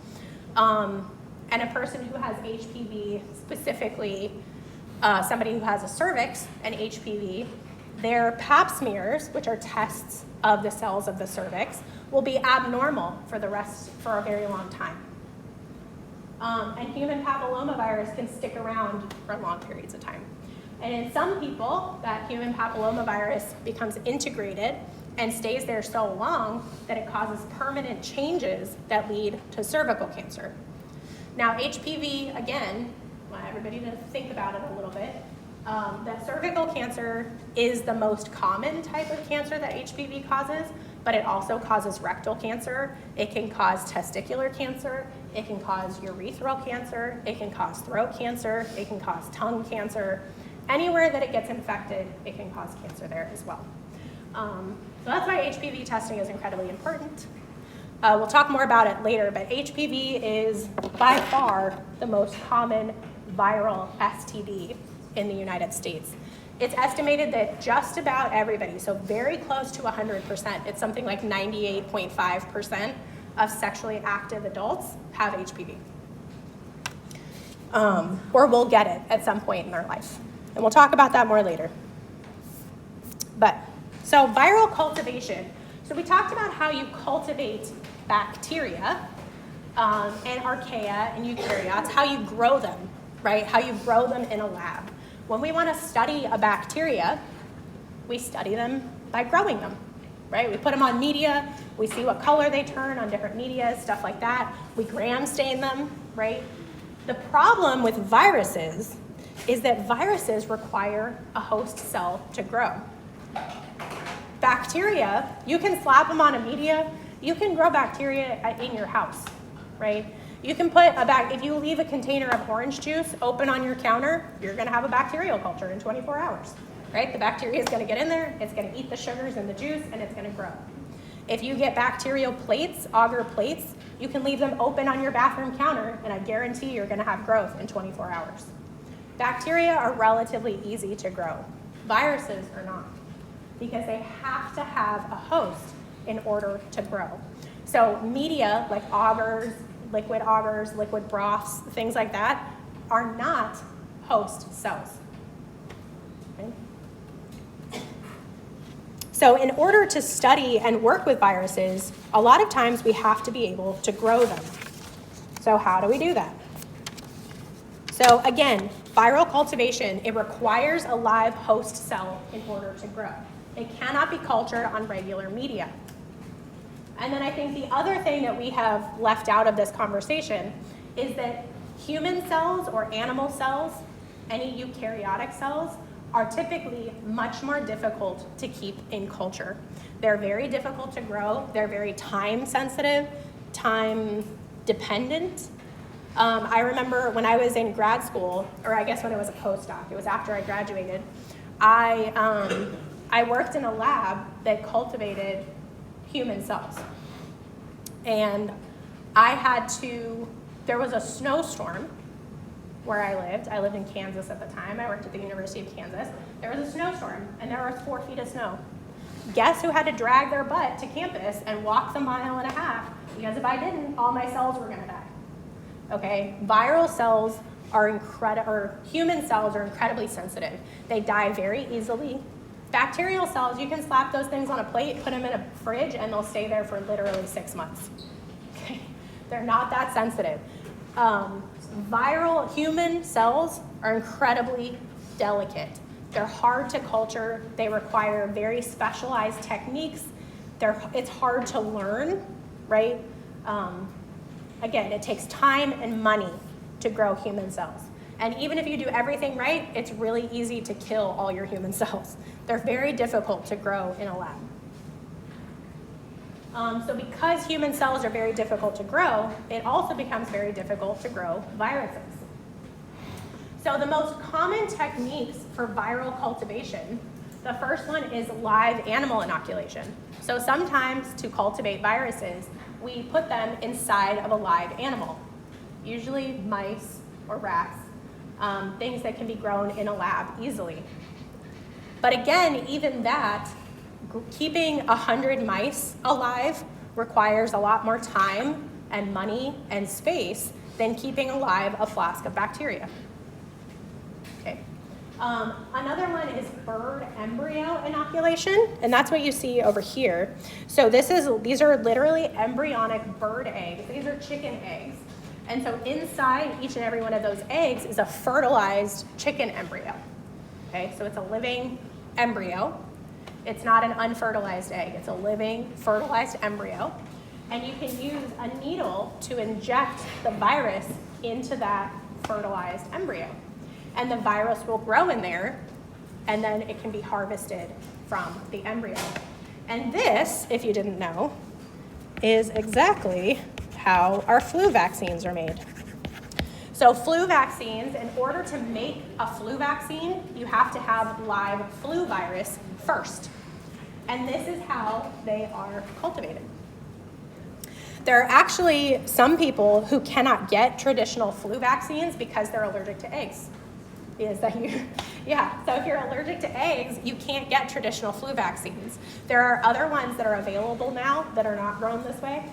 And a person who has HPV, specifically somebody who has a cervix and HPV, their pap smears, which are tests of the cells of the cervix, will be abnormal for a very long time. And human papillomavirus can stick around for long periods of time. And in some people, that human papillomavirus becomes integrated and stays there so long that it causes permanent changes that lead to cervical cancer. Now, HPV, again, I want everybody to think about it a little bit. That cervical cancer is the most common type of cancer that HPV causes, but it also causes rectal cancer. It can cause testicular cancer. It can cause urethral cancer. It can cause throat cancer. It can cause tongue cancer. Anywhere that it gets infected, it can cause cancer there as well. So that's why HPV testing is incredibly important. We'll talk more about it later, but HPV is by far the most common viral STD in the United States. It's estimated that just about everybody, so very close to 100%, it's something like 98.5% of sexually active adults have HPV. Or will get it at some point in their life. And we'll talk about that more later. So viral cultivation. So we talked about how you cultivate bacteria and archaea and eukaryotes, how you grow them, right? How you grow them in a lab. When we want to study a bacteria, we study them by growing them, right? We put them on media, we see what color they turn on different media, stuff like that. We gram stain them, right? The problem with viruses is that viruses require a host cell to grow. Bacteria, you can slap them on a media, you can grow bacteria in your house, right? You can put if you leave a container of orange juice open on your counter, you're gonna have a bacterial culture in 24 hours, right? The bacteria is gonna get in there, it's gonna eat the sugars in the juice, and it's gonna grow. If you get bacterial plates, agar plates, you can leave them open on your bathroom counter, and I guarantee you're gonna have growth in 24 hours. Bacteria are relatively easy to grow. Viruses are not, because they have to have a host in order to grow. So media like agars, liquid broths, things like that, are not host cells. Okay? So in order to study and work with viruses, a lot of times we have to be able to grow them. So how do we do that? So again, viral cultivation, it requires a live host cell in order to grow. It cannot be cultured on regular media. And then I think the other thing that we have left out of this conversation is that human cells or animal cells, any eukaryotic cells, are typically much more difficult to keep in culture. They're very difficult to grow. They're very time sensitive, time dependent. I remember when I was in grad school, or I guess when I was a postdoc, it was after I graduated, I worked in a lab that cultivated human cells. And there was a snowstorm where I lived. I lived in Kansas at the time. I worked at the University of Kansas. There was a snowstorm, and there was 4 feet of snow. Guess who had to drag their butt to campus and walk the 1.5 miles? Because if I didn't, all my cells were gonna die. Okay, viral cells human cells are incredibly sensitive. They die very easily. Bacterial cells, you can slap those things on a plate, put them in a fridge, and they'll stay there for literally 6 months. Okay, they're not that sensitive. Viral human cells are incredibly delicate. They're hard to culture. They require very specialized techniques. It's hard to learn, right? Again, it takes time and money to grow human cells. And even if you do everything right, it's really easy to kill all your human cells. They're very difficult to grow in a lab. So because human cells are very difficult to grow, it also becomes very difficult to grow viruses. So the most common techniques for viral cultivation, the first one is live animal inoculation. So sometimes to cultivate viruses, we put them inside of a live animal, usually mice or rats, things that can be grown in a lab easily. But again, even that, keeping 100 mice alive requires a lot more time and money and space than keeping alive a flask of bacteria. Okay. Another one is bird embryo inoculation, and that's what you see over here. So these are literally embryonic bird eggs. These are chicken eggs. And so inside each and every one of those eggs is a fertilized chicken embryo. Okay, so it's a living embryo. It's not an unfertilized egg. It's a living, fertilized embryo. And you can use a needle to inject the virus into that fertilized embryo. And the virus will grow in there, and then it can be harvested from the embryo. And this, if you didn't know, is exactly how our flu vaccines are made. So flu vaccines, in order to make a flu vaccine, you have to have live flu virus first. And this is how they are cultivated. There are actually some people who cannot get traditional flu vaccines because they're allergic to eggs. So if you're allergic to eggs, you can't get traditional flu vaccines. There are other ones that are available now that are not grown this way,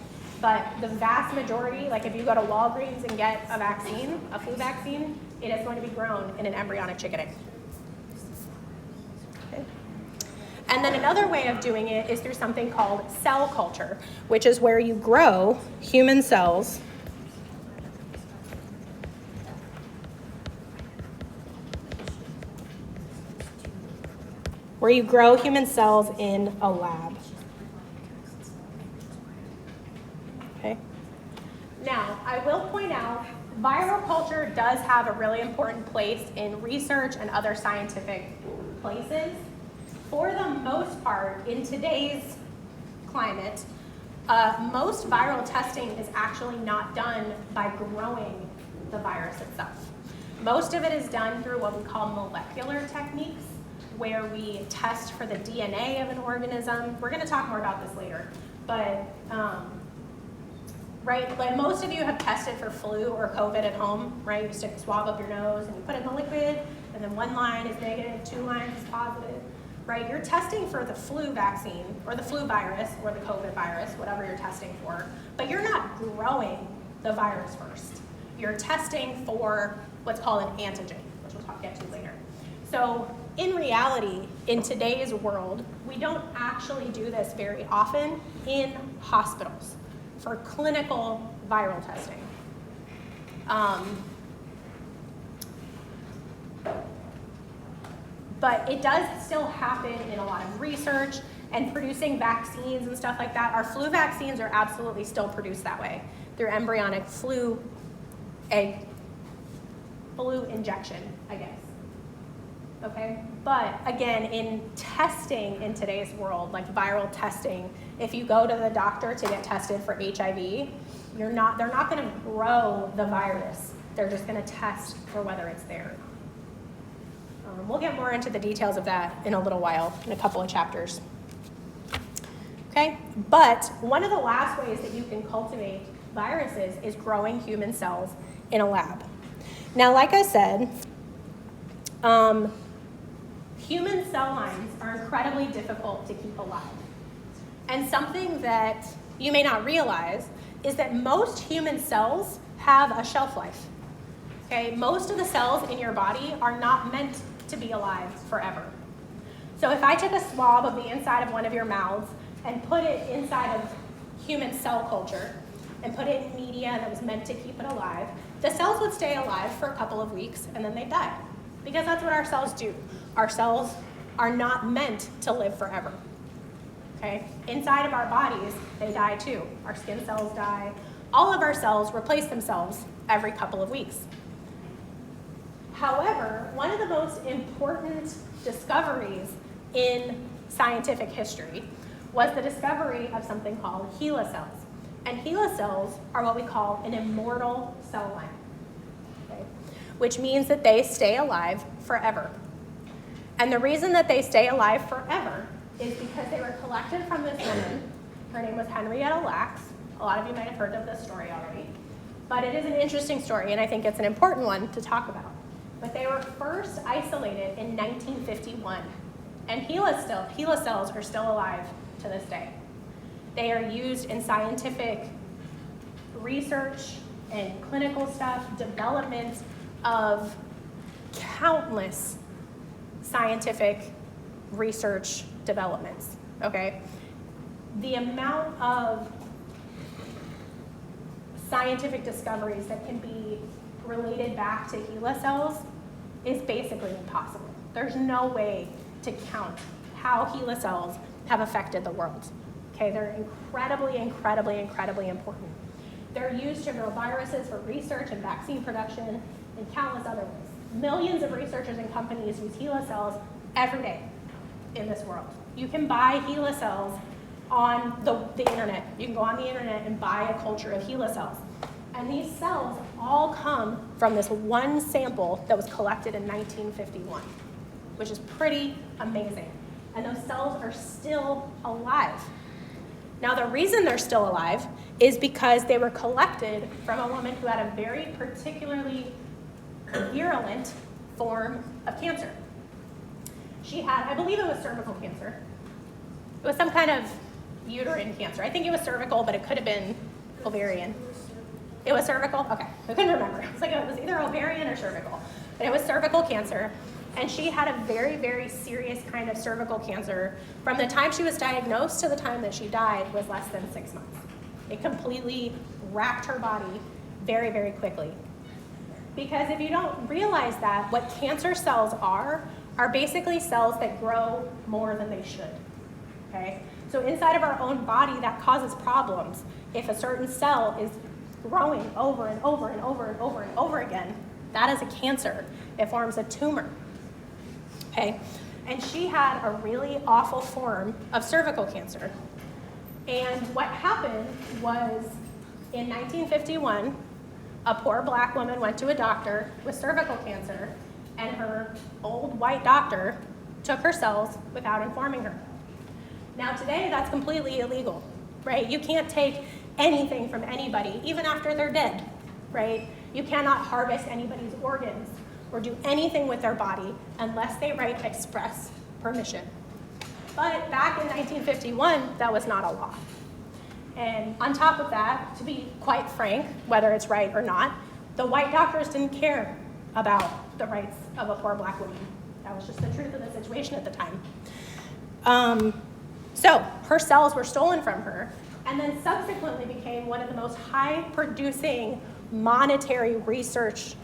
but the vast majority, like if you go to Walgreens and get a vaccine, a flu vaccine, it is going to be grown in an embryonic chicken egg. Okay. And then another way of doing it is through something called cell culture, which is where you grow human cells in a lab. Okay. Now, I will point out, viral culture does have a really important place in research and other scientific places. For the most part, in today's climate, most viral testing is actually not done by growing the virus itself. Most of it is done through what we call molecular techniques, where we test for the DNA of an organism. We're going to talk more about this later, but right, like most of you have tested for flu or COVID at home, right? You stick a swab up your nose and you put it in the liquid, and then 1 line is negative, 2 lines is positive, right? You're testing for the flu vaccine or the flu virus or the COVID virus, whatever you're testing for, but you're not growing the virus first. You're testing for what's called an antigen, which we'll get to later. So in reality, in today's world, we don't actually do this very often in hospitals for clinical viral testing. but it does still happen in a lot of research and producing vaccines and stuff like that. Our flu vaccines are absolutely still produced that way through embryonic flu injection, I guess. Okay, but again, in testing in today's world, like viral testing, if you go to the doctor to get tested for HIV, they're not going to grow the virus. They're just going to test for whether it's there. We'll get more into the details of that in a little while, in a couple of chapters. Okay, but one of the last ways that you can cultivate viruses is growing human cells in a lab. Now, like I said, human cell lines are incredibly difficult to keep alive. And something that you may not realize is that most human cells have a shelf life. Okay, most of the cells in your body are not meant to be alive forever. So if I took a swab of the inside of one of your mouths and put it inside of human cell culture and put it in media that was meant to keep it alive, the cells would stay alive for a couple of weeks and then they die. Because that's what our cells do. Our cells are not meant to live forever. Okay? Inside of our bodies, they die too. Our skin cells die. All of our cells replace themselves every couple of weeks. However, one of the most important discoveries in scientific history was the discovery of something called HeLa cells. And HeLa cells are what we call an immortal cell line, okay? Which means that they stay alive forever. And the reason that they stay alive forever is because they were collected from this woman. Her name was Henrietta Lacks. A lot of you might have heard of this story already. But it is an interesting story, and I think it's an important one to talk about. But they were first isolated in 1951. And HeLa cells are still alive to this day. They are used in scientific research and clinical stuff, development of countless scientific research developments, okay? The amount of scientific discoveries that can be related back to HeLa cells is basically impossible. There's no way to count how HeLa cells have affected the world. Okay, they're incredibly, incredibly, incredibly important. They're used to grow viruses for research and vaccine production and countless other ways. Millions of researchers and companies use HeLa cells every day in this world. You can buy HeLa cells on the internet. You can go on the internet and buy a culture of HeLa cells. And these cells all come from this one sample that was collected in 1951, which is pretty amazing. And those cells are still alive. Now, the reason they're still alive is because they were collected from a woman who had a very particularly virulent form of cancer. She had, I believe it was cervical cancer. It was some kind of uterine cancer. I think it was cervical, but it could have been ovarian. It was cervical? Okay, I couldn't remember. It was either ovarian or cervical, but it was cervical cancer. And she had a very, very serious kind of cervical cancer. From the time she was diagnosed to the time that she died was less than 6 months. It completely racked her body very, very quickly. Because if you don't realize that, what cancer cells are basically cells that grow more than they should, okay? So inside of our own body, that causes problems. If a certain cell is growing over and over and over and over and over again, that is a cancer. It forms a tumor. Okay, and she had a really awful form of cervical cancer. And what happened was in 1951, a poor black woman went to a doctor with cervical cancer, and her old white doctor took her cells without informing her. Now today, that's completely illegal, right? You can't take anything from anybody, even after they're dead, right? You cannot harvest anybody's organs or do anything with their body unless they write express permission. But back in 1951, that was not a law. And on top of that, to be quite frank, whether it's right or not, the white doctors didn't care about the rights of a poor black woman. That was just the truth of the situation at the time. So her cells were stolen from her, and then subsequently became one of the most high-producing monetary research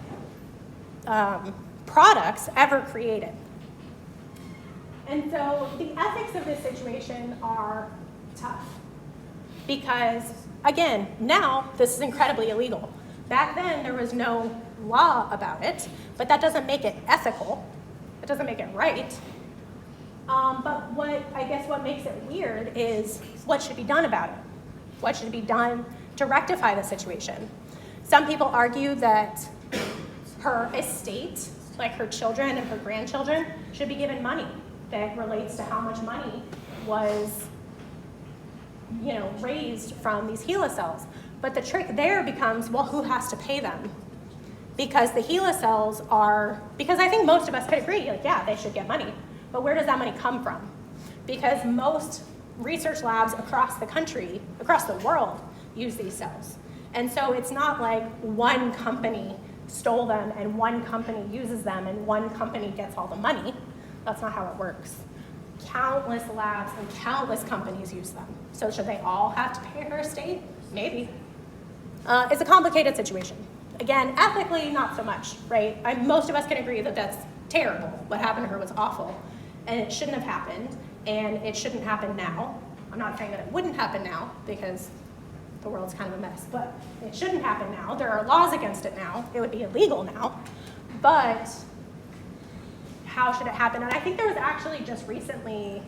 products ever created. And so the ethics of this situation are tough because, again, now this is incredibly illegal. Back then, there was no law about it, but that doesn't make it ethical. It doesn't make it right. But what makes it weird is what should be done about it? What should be done to rectify the situation? Some people argue that her estate, like her children and her grandchildren, should be given money that relates to how much money was, raised from these HeLa cells. But the trick there becomes, well, who has to pay them? Because the HeLa cells because I think most of us could agree, yeah, they should get money. But where does that money come from? Because most research labs across the country, across the world, use these cells. And so it's not like one company stole them and one company uses them and one company gets all the money. That's not how it works. Countless labs and countless companies use them. So should they all have to pay her estate? Maybe. It's a complicated situation. Again, ethically, not so much, right? Most of us can agree that that's terrible. What happened to her was awful, and it shouldn't have happened, and it shouldn't happen now. I'm not saying that it wouldn't happen now, because the world's kind of a mess, but it shouldn't happen now. There are laws against it now. It would be illegal now, but how should it happen? And I think there was actually just recently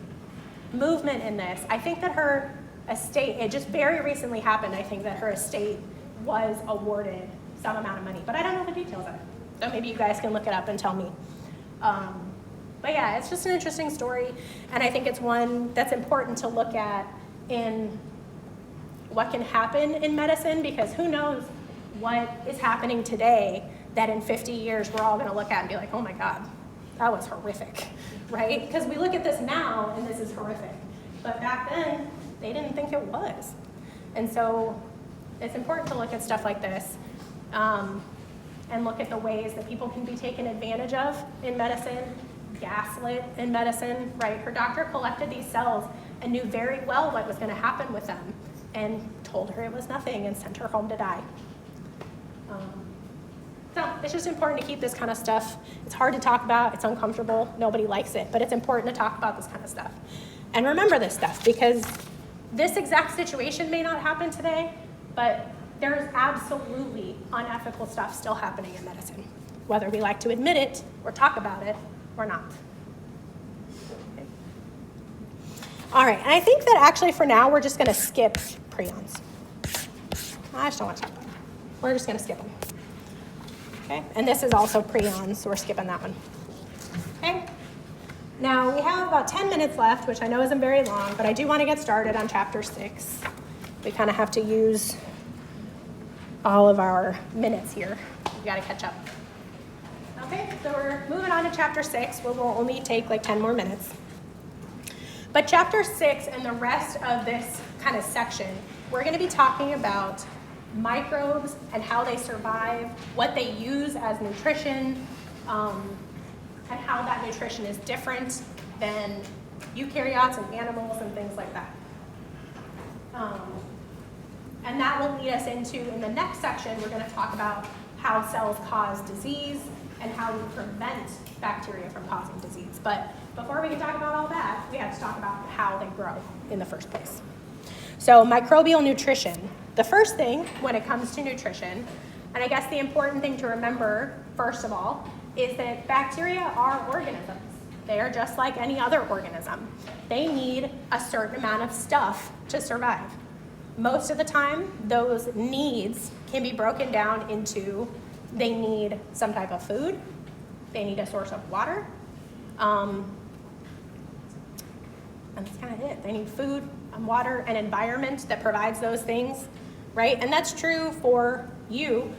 movement in this. I think that her estate, it just very recently happened, I think that her estate was awarded some amount of money, but I don't know the details of it. So maybe you guys can look it up and tell me. But yeah, it's just an interesting story, and I think it's one that's important to look at in what can happen in medicine, because who knows what is happening today that in 50 years we're all gonna look at and be like, oh my God, that was horrific, right? Because we look at this now and this is horrific, but back then they didn't think it was. And so it's important to look at stuff like this and look at the ways that people can be taken advantage of in medicine, gaslit in medicine, right? Her doctor collected these cells and knew very well what was gonna happen with them and told her it was nothing and sent her home to die. So it's just important to keep this kind of stuff. It's hard to talk about, it's uncomfortable, nobody likes it, but it's important to talk about this kind of stuff. And remember this stuff, because this exact situation may not happen today, but there's absolutely unethical stuff still happening in medicine, whether we like to admit it or talk about it or not. Okay. All right, and I think that actually for now we're just gonna skip prions. I just don't want to talk about them. We're just gonna skip them. Okay, and this is also prions, so we're skipping that one. Okay, now we have about 10 minutes left, which I know isn't very long, but I do want to get started on chapter 6. We kind of have to use all of our minutes here. We got to catch up. Okay, so we're moving on to chapter 6, where we'll only take like 10 more minutes. But chapter 6 and the rest of this kind of section, we're going to be talking about microbes and how they survive, what they use as nutrition, and how that nutrition is different than eukaryotes and animals and things like that. And that will lead us into, in the next section, we're going to talk about how cells cause disease and how we prevent bacteria from causing disease. But before we can talk about all that, we have to talk about how they grow in the first place. So microbial nutrition. The first thing when it comes to nutrition, and I guess the important thing to remember, first of all, is that bacteria are organisms. They are just like any other organism. They need a certain amount of stuff to survive. Most of the time, those needs can be broken down into they need some type of food, they need a source of water, and that's kind of it. They need food, water, and environment that provides those things, right? And that's true for you.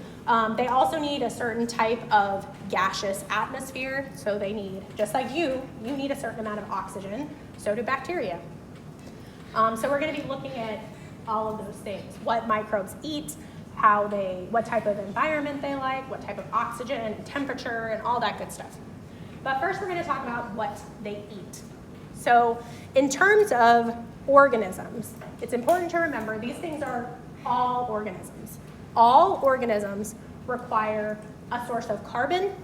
They also need a certain type of gaseous atmosphere. So they need, just like you need a certain amount of oxygen. So do bacteria. So we're going to be looking at all of those things. What microbes eat, what type of environment they like, what type of oxygen, temperature, and all that good stuff. But first we're going to talk about what they eat. So in terms of organisms, it's important to remember these things are all organisms. All organisms require a source of carbon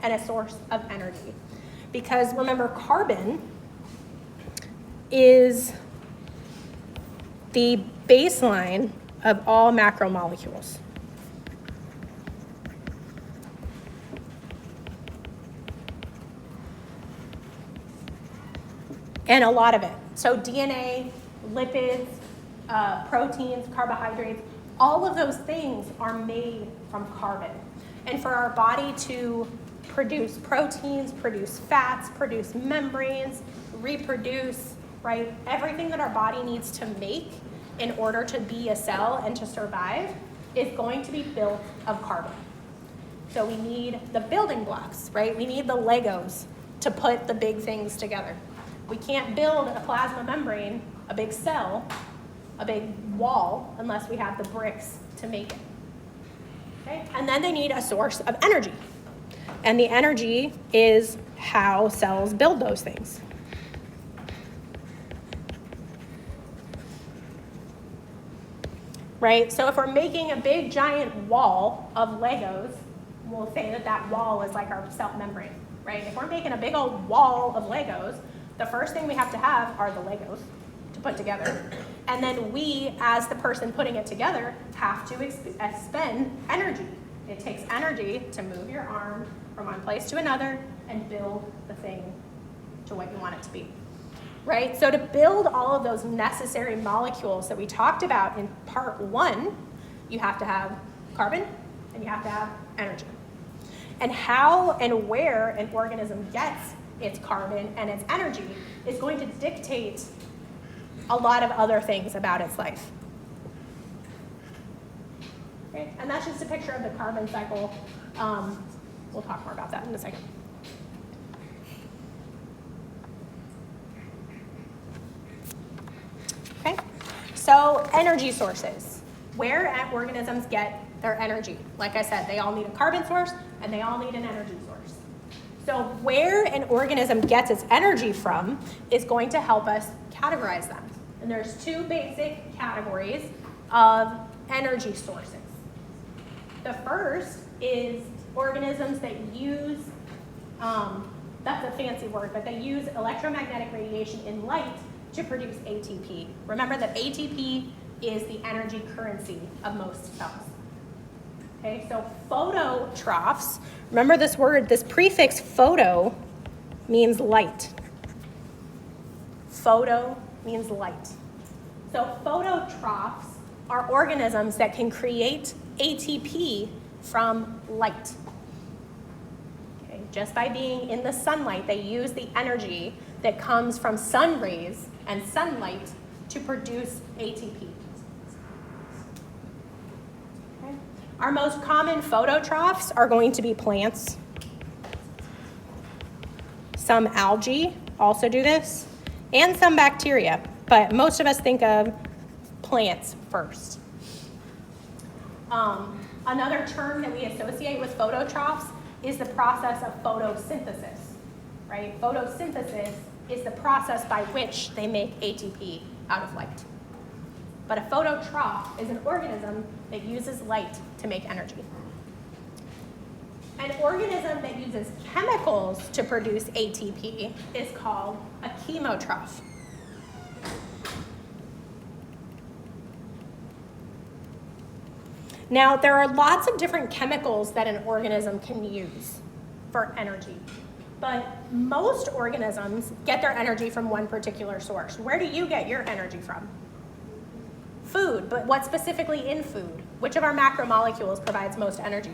and a source of energy. Because remember, carbon is the baseline of all macromolecules. And a lot of it. So DNA, lipids, proteins, carbohydrates, all of those things are made from carbon. And for our body to produce proteins, produce fats, produce membranes, reproduce, right? Everything that our body needs to make in order to be a cell and to survive is going to be built of carbon. So we need the building blocks, right? We need the Legos to put the big things together. We can't build a plasma membrane, a big cell, a big wall, unless we have the bricks to make it. Okay? And then they need a source of energy. And the energy is how cells build those things. Right? So if we're making a big giant wall of Legos, we'll say that that wall is like our cell membrane, right? If we're making a big old wall of Legos, the first thing we have to have are the Legos to put together. And then we, as the person putting it together, have to expend energy. It takes energy to move your arm from one place to another and build the thing to what you want it to be, right? So to build all of those necessary molecules that we talked about in part 1, you have to have carbon and you have to have energy. And how and where an organism gets its carbon and its energy is going to dictate a lot of other things about its life. Okay? And that's just a picture of the carbon cycle. We'll talk more about that in a second. Okay, so energy sources. Where organisms get their energy. Like I said, they all need a carbon source and they all need an energy source. So where an organism gets its energy from is going to help us categorize them. And there's 2 basic categories of energy sources. The first is organisms that use, that's a fancy word, but they use electromagnetic radiation in light to produce ATP. Remember that ATP is the energy currency of most cells. Okay, so phototrophs, remember this word, this prefix photo means light. Photo means light. So phototrophs are organisms that can create ATP from light. Okay, just by being in the sunlight, they use the energy that comes from sun rays and sunlight to produce ATP. Okay. Our most common phototrophs are going to be plants. Some algae also do this, and some bacteria, but most of us think of plants first. Another term that we associate with phototrophs is the process of photosynthesis, right? Photosynthesis is the process by which they make ATP out of light. But a phototroph is an organism that uses light to make energy. An organism that uses chemicals to produce ATP is called a chemotroph. Now, there are lots of different chemicals that an organism can use for energy, but most organisms get their energy from one particular source. Where do you get your energy from? Food, but what specifically in food? Which of our macromolecules provides most energy?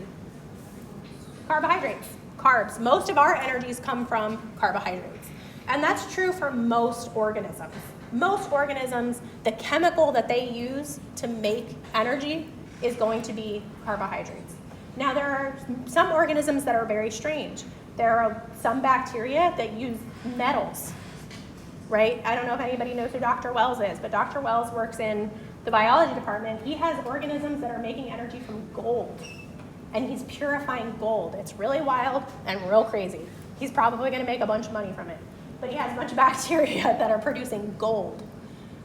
Carbohydrates, carbs. Most of our energies come from carbohydrates. And that's true for most organisms. Most organisms, the chemical that they use to make energy is going to be carbohydrates. Now, there are some organisms that are very strange. There are some bacteria that use metals, right? I don't know if anybody knows who Dr. Wells is, but Dr. Wells works in the biology department. He has organisms that are making energy from gold, and he's purifying gold. It's really wild and real crazy. He's probably gonna make a bunch of money from it, but he has a bunch of bacteria that are producing gold.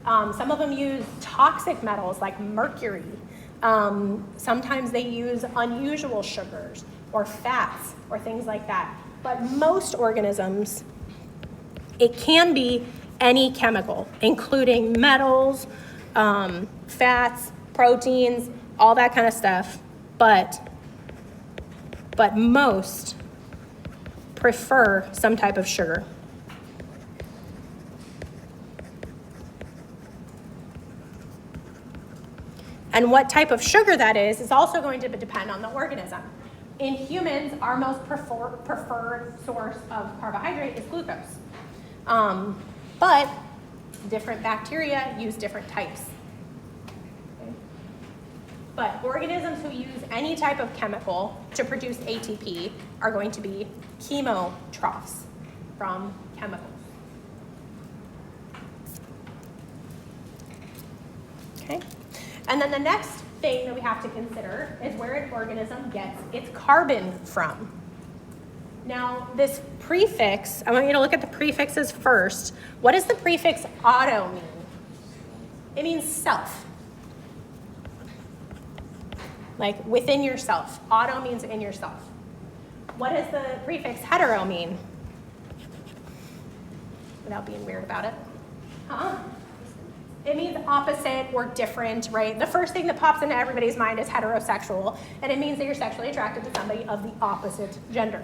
Some of them use toxic metals like mercury. Sometimes they use unusual sugars or fats or things like that. But most organisms, it can be any chemical, including metals, fats, proteins, all that kind of stuff, but most prefer some type of sugar. And what type of sugar that is also going to depend on the organism. In humans, our most preferred source of carbohydrate is glucose. But different bacteria use different types. Okay. But organisms who use any type of chemical to produce ATP are going to be chemotrophs from chemicals. Okay. And then the next thing that we have to consider is where an organism gets its carbon from. Now, this prefix, I want you to look at the prefixes first. What does the prefix auto mean? It means self. Like within yourself. Auto means in yourself. What does the prefix hetero mean? Without being weird about it. Huh? It means opposite or different, right? The first thing that pops into everybody's mind is heterosexual, and it means that you're sexually attracted to somebody of the opposite gender.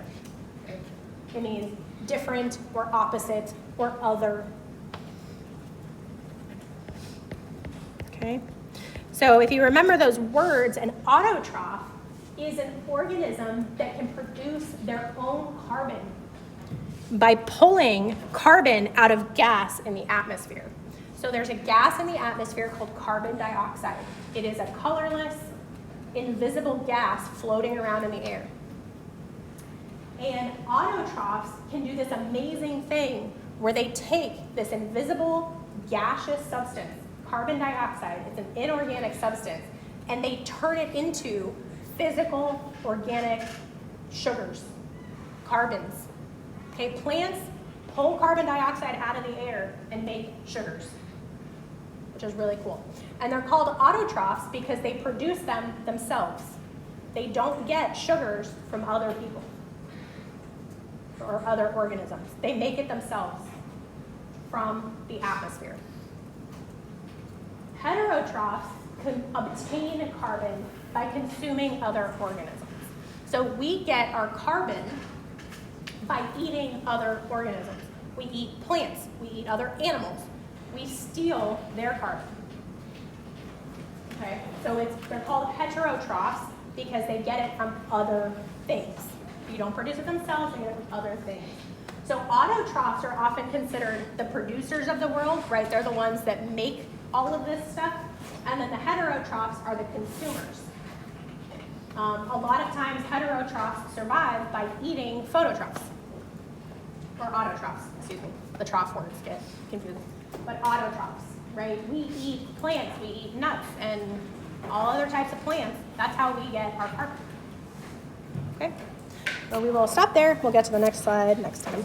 It means different or opposite or other. Okay? So if you remember those words, an autotroph is an organism that can produce their own carbon by pulling carbon out of gas in the atmosphere. So there's a gas in the atmosphere called carbon dioxide. It is a colorless, invisible gas floating around in the air. And autotrophs can do this amazing thing where they take this invisible gaseous substance, carbon dioxide, it's an inorganic substance, and they turn it into physical organic sugars, carbons. Okay, plants pull carbon dioxide out of the air and make sugars, which is really cool. And they're called autotrophs because they produce them themselves. They don't get sugars from other people or other organisms. They make it themselves from the atmosphere. Heterotrophs can obtain carbon by consuming other organisms. So we get our carbon by eating other organisms. We eat plants, we eat other animals. We steal their carbon. Okay, so they're called heterotrophs because they get it from other things. You don't produce it themselves, they get it from other things. So autotrophs are often considered the producers of the world, right? They're the ones that make all of this stuff. And then the heterotrophs are the consumers. A lot of times heterotrophs survive by eating phototrophs. Or autotrophs, excuse me. The troph words get confusing. But autotrophs, right? We eat plants, we eat nuts, and all other types of plants. That's how we get our carbon. Okay? So we will stop there. We'll get to the next slide next time.